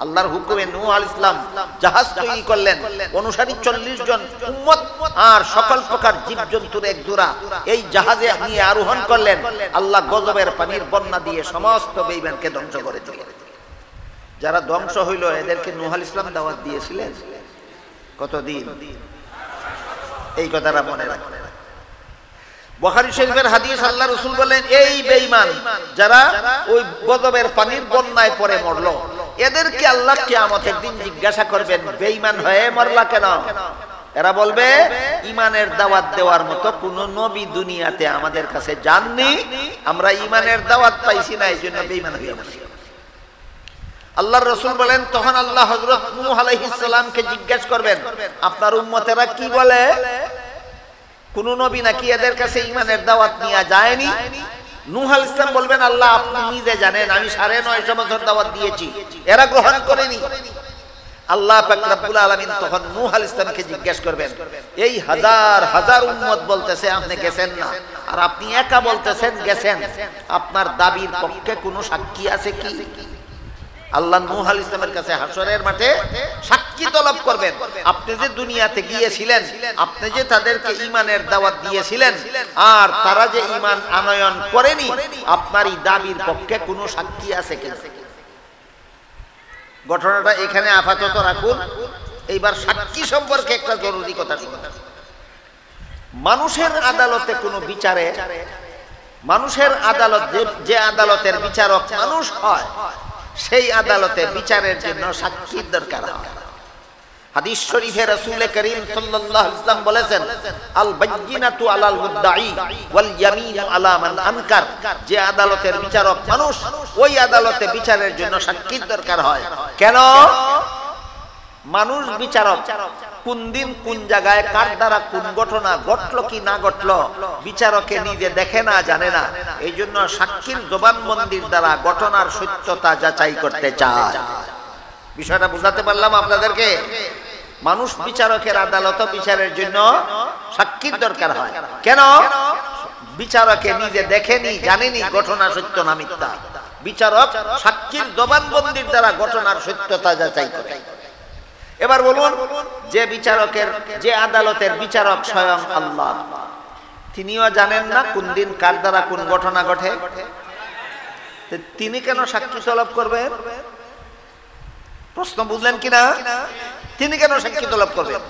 আল্লাহর হুকুমে নূহ আলাইহিস সালাম জাহাজ তৈরি করলেন, অনুসারী 40 জন উম্মত আর সকল প্রকার জীবজন্তুর এক জোড়া এই জাহাজে নিয়ে আরোহণ করলেন। আল্লাহ গজবের পানির বন্যা দিয়ে সমস্ত বেঈমানকে ধ্বংস করে দিলেন। যারা ধ্বংস হইল এদেরকে নূহ আলাইহিস সালাম দাওয়াত দিয়েছিলেন কতদিন? এই কথাটা মনে রাখবেন। বুখারী শরীফের হাদিস, আল্লাহ রাসূল বলেন, এই বেঈমান যারা ওই গজবের পানির বন্যায় পড়ে মরল এদেরকে আল্লাহ কিয়ামতের দিন জিজ্ঞাসা করবেন, বেঈমান হয়ে মরলা কেন? এরা বলবে, ঈমানের দাওয়াত দেওয়ার মতো কোন নবী দুনিয়াতে আমাদের কাছে যাননি, আমরা ঈমানের দাওয়াত পাইছি না, এইজন্য বেঈমান হয়ে মরছি। আল্লাহর রাসূল বলেন, তখন আল্লাহ হযরত নূহ আলাইহিস সালামকে জিজ্ঞাসা করবেন, আপনার উম্মতেরা কি বলে? কোন নবী নাকি এদের কাছে ঈমানের দাওয়াত নিয়ে যায়নি? নূহ আলাইহিস সালাম বলবেন, আল্লাহ আপনি নিজে জানেন, আমি 950 বছর দাওয়াত দিয়েছি, এরা গ্রহণ করেনি। আল্লাহ পাক রব্বুল আলামিন তখন নূহ আলাইহিস সালামকে জিজ্ঞাসা করবেন, এই হাজার হাজার উম্মত বলতেছে আপনি গেছেন না, আর আপনি একা বলতেছেন গেছেন, আপনার দাবির পক্ষে কোনো সাক্ষী আছে কি? আল্লাহ নূহ আলাইহিস সালামের কাছে হাসরের মাঠে সাক্ষী তলব করবেন, আপনি যে দুনিয়াতে গিয়েছিলেন, আপনি যে তাদেরকে ঈমানের দাওয়াত দিয়েছিলেন আর তারা যে ঈমান আনয়ন করেনি, আপনার এই দাবির পক্ষে কোনো সাক্ষী আছে কিনা? ঘটনাটা এখানে আপাতত রাখুন। এইবার সাক্ষী সম্পর্কে একটা জরুরি কথা শুনুন। মানুষের আদালতে কোনো বিচারে, মানুষের আদালত যে আদালতের বিচারক মানুষ হয়, সেই আদালতে বিচারের জন্য সাক্ষীর দরকার হয়। হাদিস শরীফে রাসূল করিম সাল্লাল্লাহু আলাইহি ওয়াসাল্লাম বলেছেন, আল বাইয়িনাতু আলাল মুদ্দাঈ ওয়াল ইয়ামিনু আলা মান আনকার। যে আদালতের বিচারক মানুষ, ওই আদালতে বিচারের জন্য সাক্ষীর দরকার হয়। কেন? মানুষ বিচারক, কোন দিন কোন জায়গায় কার দ্বারা কোন ঘটনা ঘটলো কি না ঘটলো বিচারকে নিজে দেখে না, জানে না। এই জন্য সাক্ষীর জবানবন্দির দ্বারা ঘটনার সত্যতা যাচাই করতে চায়। বিষয়টা বুঝাতে পারলাম আপনাদেরকে? মানুষ বিচারকের আদালত বিচারের জন্য সাক্ষীর দরকার হয়। কেন? বিচারকে নিজে দেখেনি, জানেনি ঘটনা সত্য না মিথ্যা। বিচারক সাক্ষীর জবানবন্দির দ্বারা ঘটনার সত্যতা যাচাই করে। এবার বলুন, যে বিচারকের, যে আদালতের বিচারক স্বয়ং আল্লাহ, তিনিও জানেন না কোন দিন কার দ্বারা কোন ঘটনা ঘটে, তিনি কেন সাক্ষী তলব করবেন? প্রশ্ন বুঝলেন কিনা? তিনি কেন সাক্ষী তলব করবেন?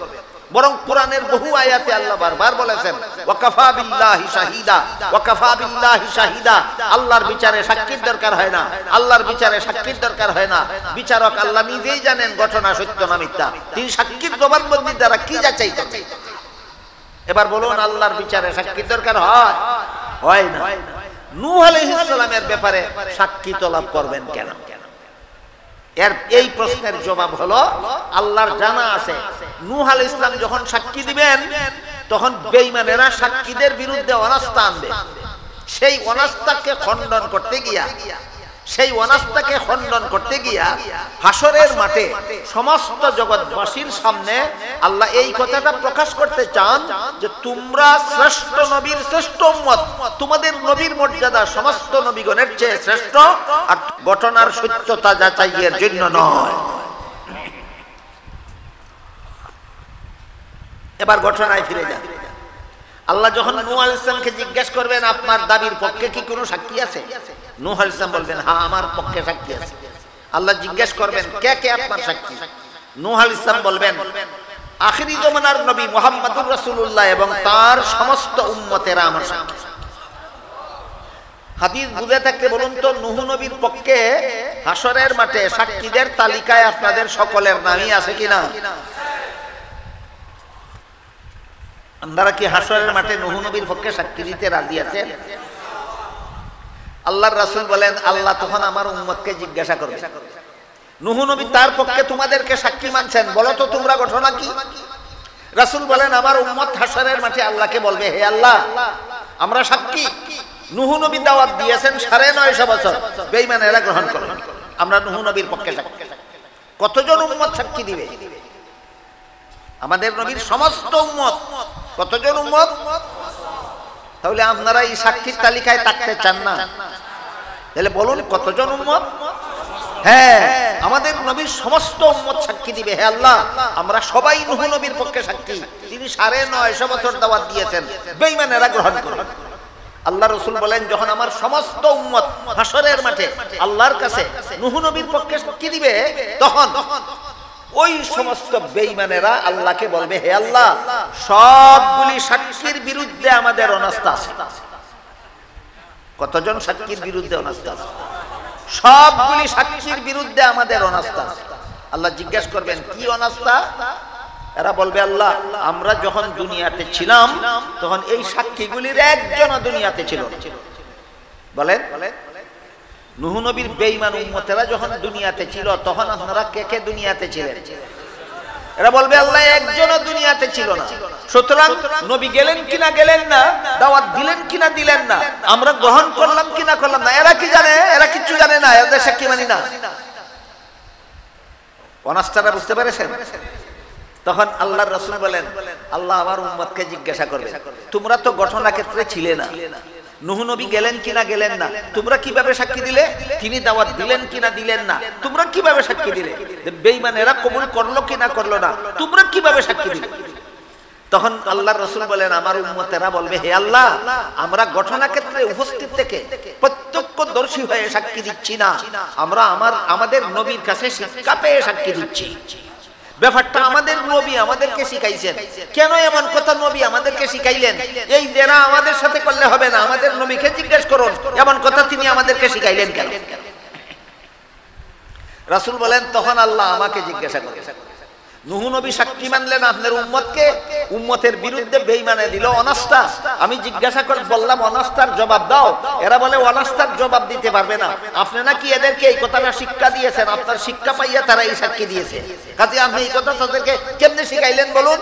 বরং কোরআনের বহু আয়াতে আল্লাহ বারবার বলেছেন, ওয়াকাফা বিল্লাহি শাহিদা, ওয়াকাফা বিল্লাহি শাহিদা। আল্লাহর বিচারে সাক্ষীর দরকার হয় না, আল্লাহর বিচারে সাক্ষীর দরকার হয় না। বিচারক আল্লাহ নিজেই জানেন ঘটনা সত্য না মিথ্যা, তিনি সাক্ষীর জবানবন্দির দ্বারা কি যাচাই করবেন? এবার বলুন, আল্লাহর বিচারে সাক্ষীর দরকার হয়? হয় না। নূহ আলাইহিস সালামের ব্যাপারে সাক্ষী তলব করবেন কেন? এর এই প্রশ্নের জবাব হলো, আল্লাহর জানা আছে নূহ আলাইহিস সালাম যখন সাক্ষী দিবেন তখন বেঈমানেরা সাক্ষীদের বিরুদ্ধে অনাস্থা আনবে। সেই অনাস্থাকে খণ্ডন করতে গিয়া, সেই অনাস্থাকে খণ্ডন করতে গিয়া হাসরের মাঠে সমস্ত জগৎবাসীর সামনে আল্লাহ এই কথাটা প্রকাশ করতে চান যে তোমরা শ্রেষ্ঠ নবীর শ্রেষ্ঠ উম্মত, তোমাদের নবীর মর্যাদা সমস্ত নবীগণের চেয়ে শ্রেষ্ঠ, আর ঘটনার সত্যতা যাচাইয়ের জন্য নয়। এবার ঘটনায় ফিরে যান। আল্লাহ যখন নূহ আলাইহিস সালামকে জিজ্ঞেস করবেন, আপনার দাবির পক্ষে কি কোনো সাক্ষী আছে? নূহ আলাইহিস সালাম বলবেন, হ্যাঁ আমার পক্ষে সাক্ষী আছে। আল্লাহ জিজ্ঞেস করবেন, কে কে আপনার সাক্ষী? নূহ আলাইহিস সালাম বলবেন, আখিরি জামানার নবী মুহাম্মদুর রাসূলুল্লাহ এবং তার সমস্ত উম্মতেরা আমার সাক্ষী। হাদিস বুঝে থাকতে বলুন তো, নূহ নবীর পক্ষে হাসরের মাঠে সাক্ষীদের তালিকায় আপনাদের সকলের নামই আছে কিনা? আপনারা কি হাসরের মাঠে নূহ নবীর পক্ষে সাক্ষী দিতে রাজি আছেন? আল্লাহর রাসূল বলেন, আল্লাহ তখন আমার উম্মতকে জিজ্ঞাসা করবে, নূহ নবী তার পক্ষে তোমাদেরকে সাক্ষী মানছেন, বলো তো তোমরা ঘটনা কি? রাসূল বলেন, আমার উম্মত হাসরের মাঠে আল্লাহকে বলবে, হে আল্লাহ, আমরা সাক্ষী নূহ নবী দাওয়াত দিয়েছেন 950 বছর, বেঈমানেরা গ্রহণ করে, আমরা নূহ নবীর পক্ষে সাক্ষী। কতজন উম্মত সাক্ষী দিবে? আমাদের নবীর সমস্ত উম্মত। কতজন উম্মত? তাহলে আপনারা এই সাক্ষীর তালিকায় থাকতে চান না? তাহলে বলুন কতজন উম্মত? হ্যাঁ, আমাদের নবীর সমস্ত উম্মত সাক্ষী দিবে, হে আল্লাহ, আমরা সবাই নূহ নবীর পক্ষে সাক্ষী, তিনি 950 বছর দাওয়াত দিয়েছেন, বেঈমানেরা গ্রহণ করে। আল্লাহ রাসূল বলেন, যখন আমার সমস্ত উম্মত হাসরের মাঠে আল্লাহর কাছে নূহ নবীর পক্ষে সাক্ষী দিবে, তখন ওই সমস্ত বেঈমানেরা আল্লাহকে বলবে, হে আল্লাহ, সবগুলি সাক্ষীর বিরুদ্ধে আমাদের অনাস্থা আছে। কতজন সাক্ষীর বিরুদ্ধে অনাস্থা আছে? সবগুলি সাক্ষীর বিরুদ্ধে আমাদের অনাস্থা আছে। আল্লাহ জিজ্ঞাসা করবেন, কি অনাস্থা? এরা বলবে, আল্লাহ, আমরা যখন দুনিয়াতে ছিলাম তখন এই সাক্ষীগুলির একজনও দুনিয়াতে ছিল। বলেন, নূহ নবীর বেঈমান উম্মতেরা যখন দুনিয়াতে ছিল তখন আপনারা কে কে দুনিয়াতে ছিলেন? এরা বলবে, আল্লাহ, একজনও দুনিয়াতে ছিল না। সুতরাং নবী গেলেন কিনা গেলেন না, দাওয়াত দিলেন কিনা দিলেন না, আমরা গ্রহণ করলাম কিনা করলাম না, এরা কি জানে? এরা কিচ্ছু জানে না, এদের সাক্ষী মানি না। অনাস্থাটা বুঝতে পেরেছেন? তখন আল্লাহর রাসূল বলেন, আল্লাহ আমার উম্মতকে জিজ্ঞাসা করবে, তোমরা তো ঘটনা ক্ষেত্রে ছিলে না, নূহ নবী গেলেন কিনা গেলেন না, তোমরা কিভাবে সাক্ষী দিলে? তিনি দাওয়াত দিলেন কিনা দিলেন না, তোমরা কিভাবে সাক্ষী দিলে? বেঈমানেরা কবুল করলো কিনা করলো না, তোমরা কিভাবে সাক্ষী দিলে? তখন আল্লাহর রাসূল বলেন, আমার উম্মতেরা বলবে, হে আল্লাহ, আমরা ঘটনা ক্ষেত্রে উপস্থিত থেকে প্রত্যক্ষদর্শী হয়ে সাক্ষী দিচ্ছি না, আমরা আমাদের নবীর কাছে শিক্ষা পেয়ে সাক্ষী দিচ্ছি। ব্যাপারটা আমাদের নবী আমাদেরকে শিখাইছেন। কেন এমন কথা নবী আমাদেরকে শিখাইলেন? এই যারা আমাদের সাথে করলে হবে না, আমাদের নবীকে জিজ্ঞেস করুন এমন কথা তিনি আমাদেরকে শিখাইলেন কেন? রাসূল বলেন, তখন আল্লাহ আমাকে জিজ্ঞাসা করেন, নূহ নবী সাক্ষী মানলেন আপনার উম্মতকে, উম্মতের বিরুদ্ধে বেঈমানে দিল অনাস্থা, আমি জিজ্ঞাসা করে বললাম অনাস্থার জবাব দাও, এরা বলে অনাস্থার জবাব দিতে পারবে না। আপনি নাকি এদেরকে এই কথাটা শিক্ষা দিয়েছেন, আপনার শিক্ষা পাইয়া তারা এই সাক্ষী দিয়েছে, কাজে আপনি এই কথা তাদেরকে কেমনে শিখাইলেন বলুন?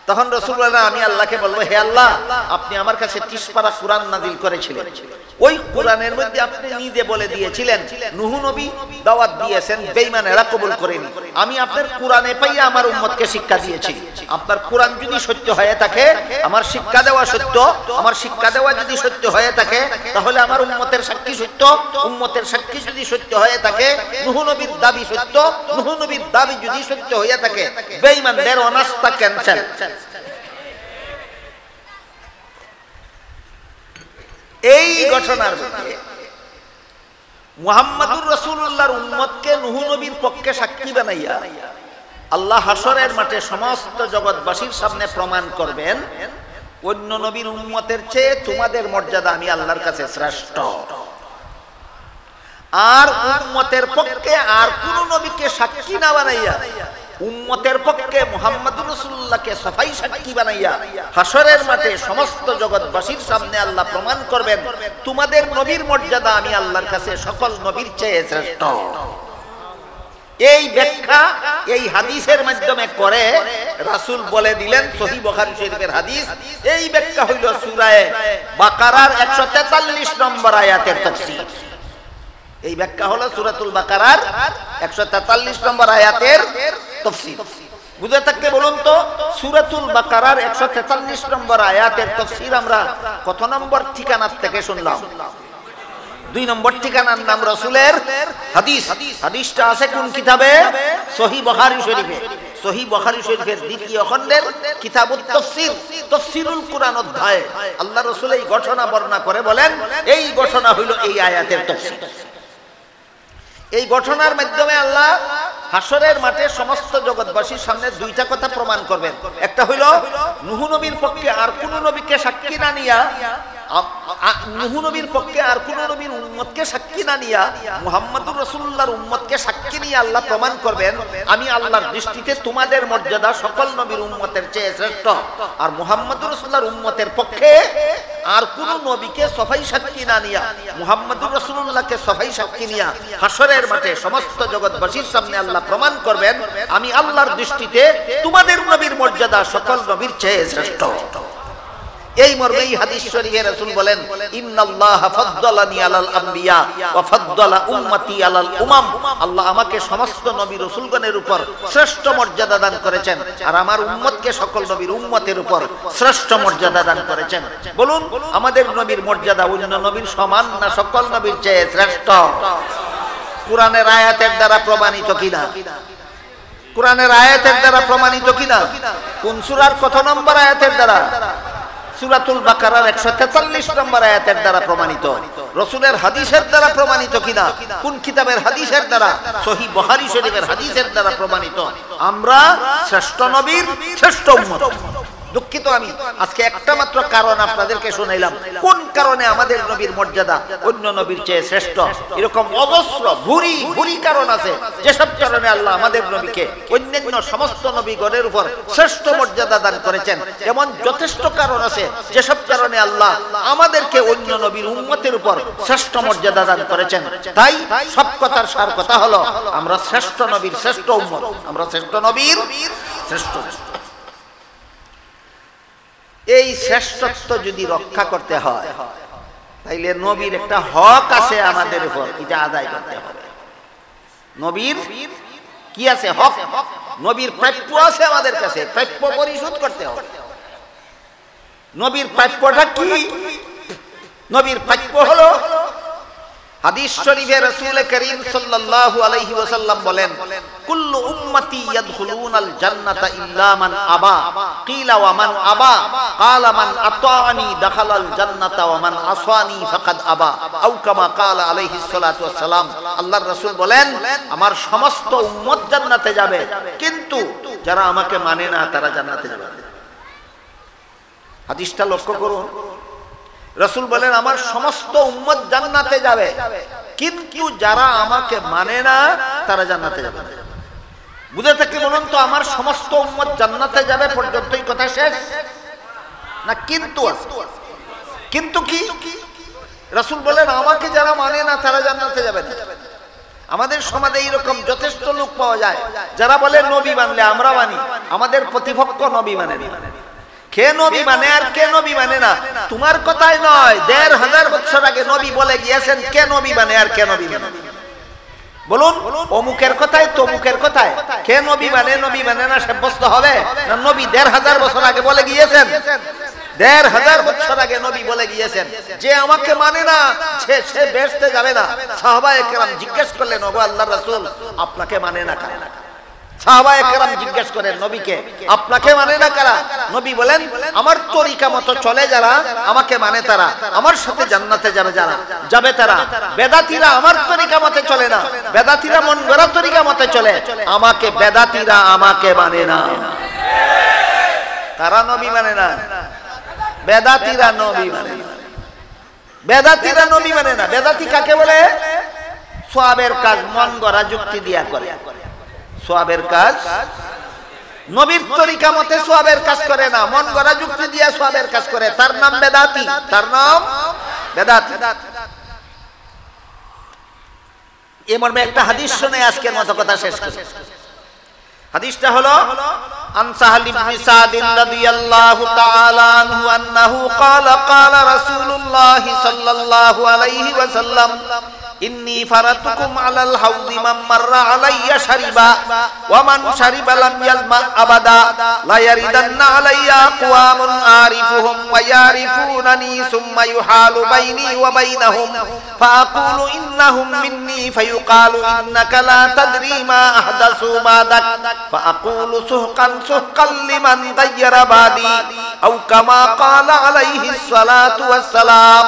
তখন রাসূল বলেন, আমি আল্লাহকে বলবো, হে আল্লাহ, আপনি আমার কাছে 30 পারা কুরআন নাযিল করেছিলেন, ওই কোরআনের মধ্যে আপনি নিজে বলে দিয়েছিলেন নূহ নবী দাওয়াত দিয়েছেন, বেঈমানেরা কবুল করেনি। আমি আপনার কোরআনে পাইয়া আমার উম্মতকে শিক্ষা দিয়েছি। আপনার কোরআন যদি সত্য হয়ে থাকে, আমার শিক্ষা দেওয়া সত্য, আমার শিক্ষা দেওয়া যদি সত্য হয়ে থাকে, তাহলে আমার উম্মতের সাক্ষী সত্য, উম্মতের সাক্ষী যদি সত্য হয়ে থাকে, নূহ নবীর দাবি সত্য, নূহ নবীর দাবি যদি সত্য হয়ে থাকে, বেঈমানদের অনাস্থা ক্যান্সেল। এই ঘটনার মধ্যে মুহাম্মদুর রাসূলুল্লাহর উম্মতকে নূহ নবীর পক্ষে সাক্ষী বানাইয়া আল্লাহ হাসরের মাঠে সমস্ত জগৎবাসীর সামনে প্রমাণ করবেন, অন্য নবীর উম্মতের চেয়ে তোমাদের মর্যাদা আমি আল্লাহর কাছে শ্রেষ্ঠ। আর উম্মতের পক্ষে আর কোন নবীকে সাক্ষী না বানাইয়া উম্মতের পক্ষে মুহাম্মদুর রাসূলুল্লাহকে সাফাই সাক্ষী বানাইয়া হাসরের মাঠে সমস্ত জগৎবাসীর সামনে আল্লাহ প্রমাণ করবেন, তোমাদের নবীর মর্যাদা আমি আল্লাহর কাছে সকল নবীর চেয়ে শ্রেষ্ঠ। এই ব্যাখ্যা এই হাদিসের মাধ্যমে করে রাসূল বলে দিলেন, সহিহ বুখারী শরীফের হাদিস, এই ব্যাখ্যা হইল সূরা বাকারার 143 নম্বর আয়াতের তাফসীর। এই ব্যাখ্যা হলো সূরাতুল বাকারার 143 নম্বর আয়াতের তাফসীর। বুঝে থাকতে বলুন তো, সূরাতুল বাকারার 143 নম্বর আয়াতের তাফসীর আমরা কত নম্বর ঠিকানা থেকে শুনলাম? 2 নম্বর ঠিকানার নাম রাসূলের হাদিস। হাদিসটা আছে কোন কিতাবে? সহিহ বুখারী শরীফে। সহিহ বুখারী শরীফের দ্বিতীয় খণ্ডের কিতাবুত তাফসীর, তাফসীরুল কুরআন অধ্যায়ে আল্লাহ রাসূল এই ঘটনা বর্ণনা করে বলেন, এই ঘটনা হইল এই আয়াতের তাফসীর। এই ঘটনার মাধ্যমে আল্লাহ হাসরের মাঠে সমস্ত জগৎবাসীর সামনে দুইটা কথা প্রমাণ করবেন। একটা হইল নূহ নবীর পক্ষে আর কোন নবীকে সাক্ষী না নিয়া নূহ নবীর পক্ষে আর কোন নবীর উম্মতকে সাক্ষী না নিয়া মুহাম্মদুর রাসূলুল্লাহর উম্মতকে সাক্ষী নিয়ে আল্লাহ প্রমাণ করবেন আমি আল্লাহর দৃষ্টিতে তোমাদের মর্যাদা সকল নবীর উম্মতের চেয়ে শ্রেষ্ঠ। আর মুহাম্মদুর রাসূলুল্লাহর উম্মতের পক্ষে আর কোন নবীকে সফাই সাক্ষী না নিয়া মুহাম্মদুর রাসূলুল্লাহকে সফাই সাক্ষী নিয়া হাশরের মাঠে সমস্ত জগৎবাসীর সামনে আল্লাহ প্রমাণ করবেন আমি আল্লাহর দৃষ্টিতে তোমাদের নবীর মর্যাদা সকল নবীর চেয়ে শ্রেষ্ঠ। এই মর্মে এই হাদিস শরীফে রাসূল বলেন ইন্নাল্লাহা ফাদ্দালানি আলাল আমবিয়া ওয়া ফাদ্দালা উম্মতি আলাল উমাম। আল্লাহ আমাকে সমস্ত নবী রাসূলগণের উপর শ্রেষ্ঠ মর্যাদা দান করেছেন আর আমার উম্মতকে সকল নবীর উম্মতের উপর শ্রেষ্ঠ মর্যাদা দান করেছেন। বলুন আমাদের নবীর মর্যাদা অন্য নবীর সমান না সকল নবীর চেয়ে শ্রেষ্ঠ? কোরআনের আয়াতের দ্বারা প্রমাণিত কিনা? কোরআনের আয়াতের দ্বারা প্রমাণিত কিনা? কোন সূরার কত নম্বর আয়াতের দ্বারা? সূরাতুল বাকারার 143 নম্বর আয়াতের দ্বারা প্রমাণিত। রাসূলের হাদিসের দ্বারা প্রমাণিত কিনা? কোন কিতাবের হাদিসের দ্বারা? সহিহ বুখারী শরীফের হাদিসের দ্বারা প্রমাণিত আমরা শ্রেষ্ঠ নবীর শ্রেষ্ঠ উম্মত। দুঃখিত আমি আজকে একটা মাত্র কারণ আপনাদেরকে শুনাইলাম কোন কারণে আমাদের নবীর মর্যাদা অন্য নবীর চেয়ে শ্রেষ্ঠ। এরকম অজস্র ভুরি ভুরি কারণ আছে যেসব কারণে আল্লাহ আমাদের নবীকে অন্যান্য সমস্ত নবীগণের উপর শ্রেষ্ঠ মর্যাদা দান করেছেন। এমন যথেষ্ট কারণ আছে যেসব কারণে আল্লাহ আমাদেরকে অন্য নবীর উম্মতের উপর শ্রেষ্ঠ মর্যাদা দান করেছেন। তাই সব কথার সার কথা হলো আমরা শ্রেষ্ঠ নবীর শ্রেষ্ঠ উম্মত, আমরা শ্রেষ্ঠ নবীর শ্রেষ্ঠ। এই শ্রেষ্ঠত্ব যদি রক্ষা করতে হয় তাইলে নবীর একটা হক আছে আমাদের উপর, এটা আদায় করতে হবে। নবীর কি আছে? হক। নবীর প্রাপ্য আছে আমাদের কাছে, প্রাপ্য পরিশোধ করতে হবে। নবীর প্রাপ্যটা কি? নবীর প্রাপ্য হলো হাদিস শরীফে রাসূল করিম সাল্লাল্লাহু আলাইহি ওয়াসাল্লাম বলেন কুল্লু উম্মতি ইয়াদখুলুনাল জান্নাতা ইল্লা মান আবা কিলা ওয়া মান আবা ক্বালা মান আতাআনি দাখালাল জান্নাতা ওয়া মান আসানি ফাকাদ আবা আও কামা ক্বালা আলাইহিস সালাতু ওয়াস সালাম। আল্লাহর রাসূল বলেন আমার সমস্ত উম্মত জান্নাতে যাবে কিন্তু যারা আমাকে মানে না তারা জান্নাতে যাবে না। হাদিসটা লক্ষ্য করুন, রাসূল বলেন আমার সমস্ত উম্মত জান্নাতে যাবে কিন্তু যারা আমাকে মানে না তারা জান্নাতে যাবে না। বুঝে থাকলে বলুন তো আমার সমস্ত উম্মত জান্নাতে যাবে পর্যন্তই কথা শেষ না? কিন্তু কিন্তু কি? রাসূল বলেন আমাকে যারা মানে না তারা জান্নাতে যাবে না। আমাদের সমাজে এইরকম যথেষ্ট লোক পাওয়া যায় যারা বলে নবী মানলে আমরা মানি, আমাদের প্রতিপক্ষ নবী মানে না। কে নবী মানে আর কে নবী মানে না তোমার কথাই নয়, ১৫০০ বছর আগে নবী বলে গিয়েছেন কে নবী মানে আর কে নবী মানে। বলুন অমুকের কথায় তমুকের কথায় কে নবী মানে না সাব্যস্ত হবে না? নবী ১৫০০ বছর আগে বলে গিয়েছেন, ১৫০০ বছর আগে নবী বলে গিয়েছেন যে আমাকে মানে না সে বেহেশতে যাবে না। সাহাবায়ে কেরাম জিজ্ঞেস করলেন ওগো আল্লাহর রাসূল আপনাকে মানে না কারা? সাহাবায়ে কেরাম জিজ্ঞেস করেন নবীকে আপনাকে মানে না কারা? নবী বলেন আমার তরিকা মতো চলে যারা আমাকে মানে তারা, আমার সাথে জান্নাতে যাবে যারা যাবে তারা। বেদাতীরা আমার তরিকা মতে চলে না, বেদাতীরা মন গড়া তরিকা মতে চলে, আমাকে বেদাতীরা আমাকে মানে না। তারা নবী মানে না, বেদাতীরা নবী মানে না। বেদাতীরা নবী মানে না। বেদাতী কাকে বলে? সওয়াবের কাজ মন গড়া যুক্তি দিয়া করে। সওয়াবের কাজ নবীর তরিকা মতে সওয়াবের কাজ করে না, মন গড়া যুক্তি দিয়ে সওয়াবের কাজ করে, তার নাম বেদাতী, তার নাম বেদাতী। এই মর্মে একটা হাদিস শুনে আজকের মতো কথা শেষ করি। হাদিসটা হলো আন সাহল ইবনে সাদ রাদিয়াল্লাহু তাআলা আনহু আন্নাহু ক্বালা ক্বালা রাসূলুল্লাহ সাল্লাল্লাহু আলাইহি ওয়াসাল্লাম ইন্নী ফারাতুকুম আলাল হাউদি মান মাররা আলাইয়া শারিবা ওয়া মান শারিবা লাম ইয়ালমা আবাদা লা ইয়ারিদান্না আলাইয়া আকওয়ামুন আরিফুহুম ওয়া ইয়ারিফুনানি সুম্মা ইউহালু বাইনি ওয়া বাইনাহুম ফাআকুলু ইন্নাহুম মিন্নি ফায়ুকালু ইন্নাকা লা তাদরি মা আহদাসু বাদাক ফাআকুলু সুহকান সুহকাল লিমান গায়্যারা বাদি আও কামা ক্বালা আলাইহিস সালাতু ওয়াস সালাম।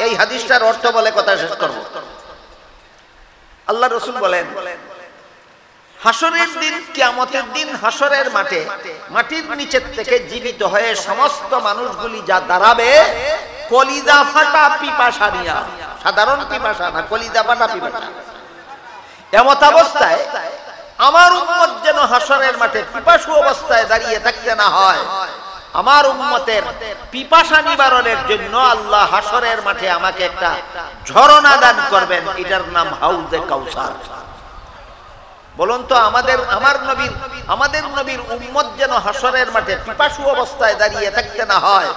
এই হাদিসটার অর্থ বলে কথা শেষ করব। আল্লাহ রাসূল বলেন হাসরের দিন, কিয়ামতের দিন হাসরের মাঠে মাটির নিচে থেকে জীবিত হয়ে সমস্ত মানুষগুলি যা দাঁড়াবে কলিজা ফাটা পিপাসা নিয়া, সাধারণ পিপাসা না, কলিজা ফাটা পিপাসা। এমত অবস্থায় আমার উম্মত যেন হাসরের মাঠে পিপাসু অবস্থায় দাঁড়িয়ে থাকতে না হয়। আমার উম্মতের পিপাসা নিবারণের জন্য আল্লাহ হাসরের মাঠে আমাকে একটা ঝরনা দান করবেন, এটার নাম হাউজে কাউসার। বলুন তো আমাদের নবীর উম্মত যেন হাসরের মাঠে পিপাসু অবস্থায় দাঁড়িয়ে থাকতে না হয়,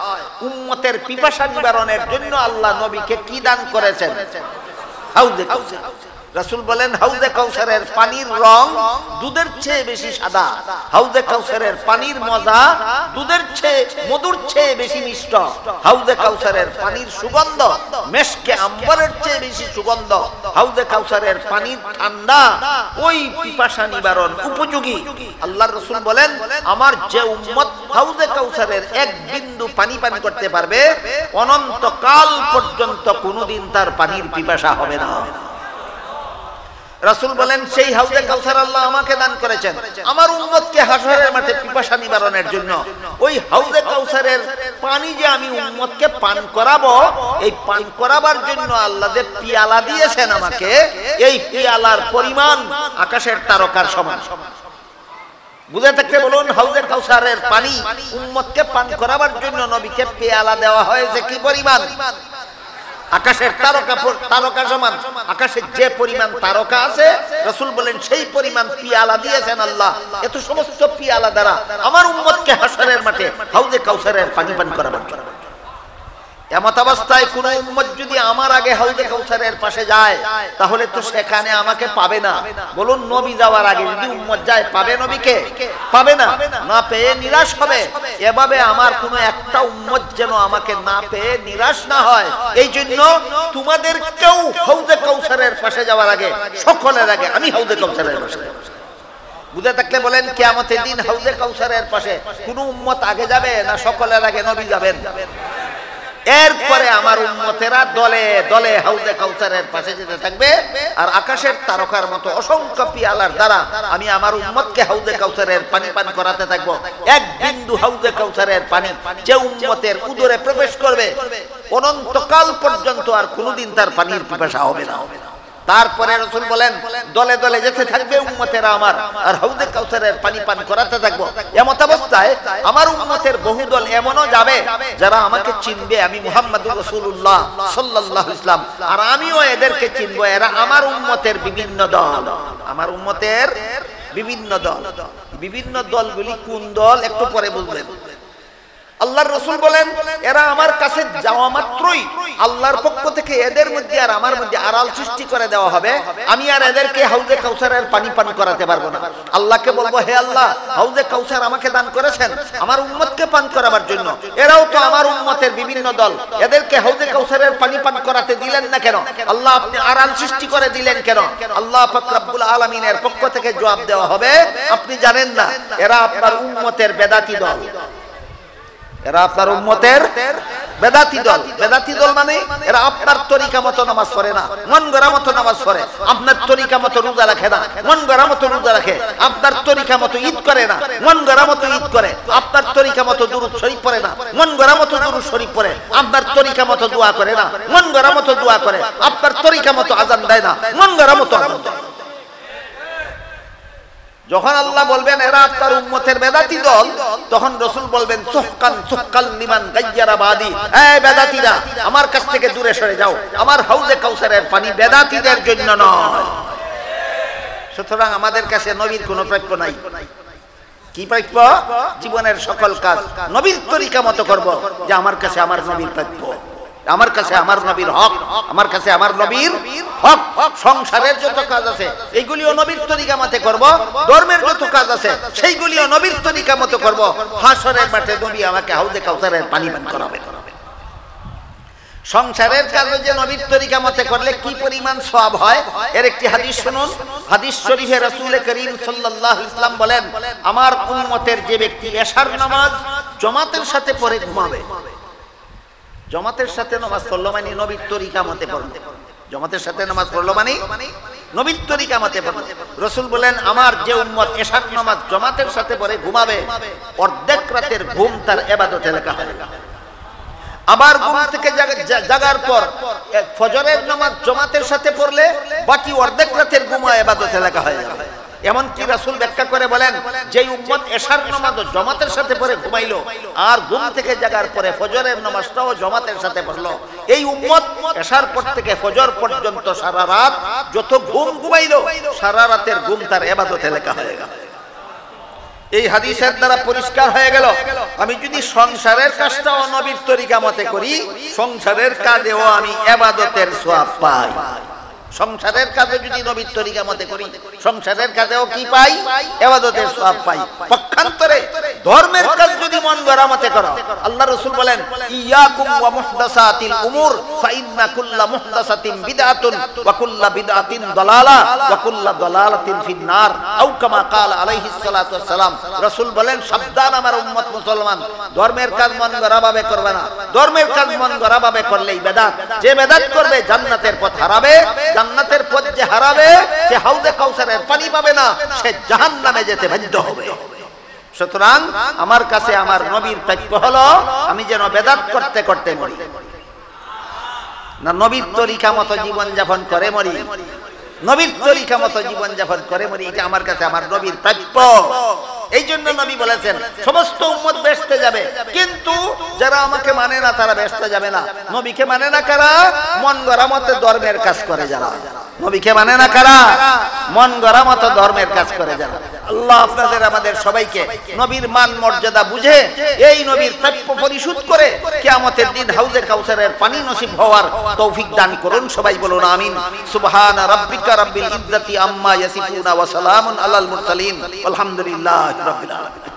উম্মতের পিপাসা নিবারণের জন্য আল্লাহ নবীকে কি দান করেছেন? হাউজে কাউসার। রাসূল বলেন হাউজে কাউসারের পানির রং দুধের চেয়ে বেশি সাদা, হাউজে কাউসারের পানির মজা দুধের চেয়ে মধুর চেয়ে বেশি মিষ্ট, হাউজে কাউসারের পানির সুগন্ধ মেশকে আম্বরের চেয়ে বেশি সুগন্ধ, হাউজে কাউসারের পানির ঠান্ডা ওই পিপাসা নিবারণ উপযোগী। আল্লাহর রাসূল বলেন আমার যে উম্মত হাউজে কাউসারের এক বিন্দু পানি পান করতে পারবে, অনন্তকাল পর্যন্ত কোনোদিন তার পানির পিপাসা হবে না। রাসূল বলেন সেই হাউজে কাউসার আল্লাহ আমাকে দান করেছেন আমার উম্মতকে হাসরের মাঠে পিপাসা নিবারণের জন্য। ওই হাউজে কাউসারের পানি যে আমি উম্মতকে পান করাবো, এই পান করাবার জন্য আল্লাহ যে পিয়ালা দিয়েছেন আমাকে, এই পিয়ালার পরিমাণ আকাশের তারকার সমান। বুঝে থাকতে বলুন, হাউজে কাউসারের পানি উম্মতকে পান করাবার জন্য নবীকে পেয়ালা দেওয়া হয়েছে কি পরিমাণ? আকাশের তারকা সমান। আকাশের যে পরিমাণ তারকা আছে, রাসূল বলেন সেই পরিমাণ পিয়ালা দিয়েছেন আল্লাহ। এত সমস্ত পিয়ালা দ্বারা আমার উম্মতকে হাসরের মাঠে হাউজে কাউসারের পানি পান করাবেন। এমত অবস্থায় কোন উম্মত যদি আমার আগে হাউজে কাউসারের পাশে যায়, তাহলে তো সেখানে আমাকে পাবে না। বলুন, নবী যাওয়ার আগে যদি উম্মত যায়, পাবে নবীকে? পাবে না, না পেয়ে নিরাশ হবে। এভাবে আমার কোন একটা উম্মত যেন আমাকে না পেয়ে নিরাশ না হয়, এই জন্য তোমাদের কেউ হাউজে কাউসারের পাশে যাওয়ার আগে, সকলের আগে আমি হাউজে কাউসারের পাশে। বুঝে থাকলে বলেন কিয়ামতের দিন হাউজে কাউসারের পাশে কোন উম্মত আগে যাবে না সকলের আগে নবী যাবেন? এরপরে আমার উম্মতেরা দলে দলে হাউজে কাউসারের পাশে যেতে থাকবে, আর আকাশের তারকার মতো অসংখ্য পিয়ালার দ্বারা আমি আমার উম্মতকে হাউজে কাউসারের পানি পান করাতে থাকবো। এক বিন্দু হাউজে কাউসারের পানি যে উম্মতের উদরে প্রবেশ করবে, অনন্তকাল পর্যন্ত আর কোনোদিন তার পানির পিপাসা হবে না। তারপরে রাসূল বলেন দলে দলে যেতে থাকবে উম্মতেরা আমার, আর হাউজে কাউসারের পানি পান করাতে থাকবো। এমত অবস্থায় আমার উম্মতের বহু দল এমনও যাবে যারা আমাকে চিনবে, আমি মুহাম্মদুর রাসূলুল্লাহ সাল্লাল্লাহু আলাইহি ওয়াসাল্লাম, আর আমিও এদেরকে চিনবো। এরা আমার উম্মতের বিভিন্ন দল, আমার উম্মতের বিভিন্ন দল। বিভিন্ন দলগুলি কোন দল একটু পরে বুঝবেন। আল্লাহর রাসূল বলেন এরা আমার কাছে যাওয়া মাত্রই আল্লাহর পক্ষ থেকে এদের মধ্যে আর আমার মধ্যে আড়াল সৃষ্টি করে দেওয়া হবে। আমি আর এদেরকে হাউজে কাউসারের পানি পান করাতে পারবো না। আল্লাহকে বলবো, হে আল্লাহ, হাউজে কাউসার আমাকে দান করেছেন আমার উম্মতকে পান করাবার জন্য, এরাও তো আমার উম্মতের বিভিন্ন দল, এদেরকে হাউজে কাউসারের পানি পান করাতে দিলেন না কেন? আল্লাহ, আপনি আড়াল সৃষ্টি করে দিলেন কেন? আল্লাহ পাক রব্বুল আলামিনের পক্ষ থেকে জবাব দেওয়া হবে, আপনি জানেন না, এরা আপনার উম্মতের বেদাতি দল, এরা আপনার উম্মতের বেদাতি দল। বেদাতি দল মানে এরা আপনার তরিকা মতো নামাজ পড়ে না, মন গড়া মতো নামাজ পড়ে, আপনার তরিকা মতো রোজা রাখে না, মন গড়া মতো রোজা রাখে, আপনার তরিকা মতো ঈদ করে না, মন গড়া মতো ঈদ করে, আপনার তরিকা মতো দুরূদ শরীফ পড়ে না, মন গড়া মতো দুরূদ শরীফ পড়ে, আপনার তরিকা মতো দোয়া করে না, মন গড়া মতো দোয়া করে, আপনার তরিকা মতো আযান দেয় না, মন গড়া মতো আযান দেয়। যখন আল্লাহ বলবেন এরা আপনার উম্মতের বেদাতি দল, তখন রাসূল বলবেন সুহকান সুহকাল লিমান গায়্যারা বাদি, এই বেদাতীরা আমার কাছ থেকে দূরে সরে যাও, আমার হাউজে কাউসারের পানি বেদাতীদের জন্য নয়। সুতরাং আমাদের কাছে নবীর কোনো প্রাপ্য নাই। কি প্রাপ্য? জীবনের সকল কাজ নবীর তরিকা মতো করব, যে আমার কাছে আমার নবীর প্রাপ্য, আমার কাছে আমার নবীর হক, আমার কাছে আমার নবীর হক। সংসারের যত কাজ আছে এইগুলিও নবীর তরিকা মতে করব, ধর্মের যত কাজ আছে সেইগুলিও নবীর তরিকা মতো করব। হাসরের মাঠে নবী আমাকে হাউজে কাউসারের পানি পান করাবেন। সংসারের কাজ যে নবীর তরিকা মতে করলে কি পরিমাণ সওয়াব হয়, এর একটি হাদিস শুনুন। হাদিস শরীফে রাসূল করিম সাল্লাল্লাহু আলাইহি ওয়াসাল্লাম বলেন, আমার উম্মতের যে ব্যক্তি এশার নামাজ জামাতের সাথে পড়ে ঘুমাবে, জামাতের সাথে নামাজ পড়লো মানে নবীর তরিকা মতে পড়লো, জামাতের সাথে নামাজ পড়লো মানে নবীর তরিকা মতে পড়লো। রাসূল বলেন আমার যে উম্মত এশার নামাজ জামাতের সাথে পড়ে ঘুমাবে, অর্ধেক রাতের ঘুম তার ইবাদতে লেখা হবে। আবার ঘুম থেকে জাগার পর ফজরের নামাজ জামাতের সাথে পড়লে বাকি অর্ধেক রাতের ঘুম ইবাদতে লাগা হয়ে যাবে। এমনকি রাসূল ব্যাখ্যা করে বলেন, যে উম্মত এশার নামাজ জামাতের সাথে পড়ে ঘুমাইলো আর ঘুম থেকে জাগার পরে ফজরের নামাজটাও জামাতের সাথে পড়লো, এই উম্মত এশার পর থেকে ফজর পর্যন্ত সারা রাত যত ঘুম ঘুমাইলো সারা রাতের ঘুম তার ইবাদতে লেখা হয়ে গেল। এই হাদিসের দ্বারা পরিষ্কার হয়ে গেল, আমি যদি সংসারের কাজটাও নবীর তরিকা মতে করি, সংসারের কাজেও আমি ইবাদতের সওয়াব পাই। সংসারের কাজে যদি নবীর তরিকা মতে করি, সংসারের কাজেও কি পাই? ইবাদতের সওয়াব পাই। পক্ষান্তরে ধর্মের কাজ যদি মন গড়া মতে করো, আল্লাহ রাসূল বলেন, ইয়াকুম ওয়া মুহদাসাতিল উমুর ফাইন্না কুল্লা মুহদাসাতিন বিদআতুন ওয়া কুল্লা বিদআতিন দালালা ওয়া কুল্লা দালালাতিন ফিন্নার, আও কামা ক্বাল আলাইহিস সালাতু ওয়াস সালাম। রাসূল বলেন, সাবধান আমার উম্মত মুসলমান, ধর্মের কাজ মন গড়া ভাবে করবে না। ধর্মের কাজ মন গড়া ভাবে করলেই বেদাত। যে বেদাত করবে জান্নাতের পথ হারাবে, জান্নাতের পথ যে হারাবে সে হাউজে কাউসারের পানি পাবে না, সে জাহান্নামে যেতে বাধ্য হবে। সুতরাং আমার কাছে আমার নবীর প্রাপ্য হলো আমি যেন বেদাত করতে করতে মরি না, নবীর তরিকা মতো জীবন যাপন করে মরি, নবীর তরিকা মতো জীবন যাপন করে মরি। এটা আমার কাছে আমার নবীর প্রাপ্য। এই জন্য নবী বলেছেন, সমস্ত উম্মত বেহেশতে যাবে, কিন্তু যারা আমাকে মানে না তারা বেহেশতে যাবে না। নবীকে মানে না কারা? মন গড়া মতো ধর্মের কাজ করে যারা। নবীকে মানে না কারা? মন গড়া মতো ধর্মের কাজ করে যারা। আল্লাহ আপনাদের আমাদের সবাইকে নবীর মান মর্যাদা বুঝে এই নবীর প্রাপ্য পরিশোধ করে কিয়ামতের দিন হাউজে কাউসারের পানি নসিব হওয়ার তৌফিক দান করুন। সবাই বলুন আমিন। সুবহানা রাব্বিকা রাব্বিল ইজ্জাতি আম্মা ইয়াসিফুন ওয়া সালামুন আলাল মুরসালিন আলহামদুলিল্লাহি রাব্বিল আলামিন।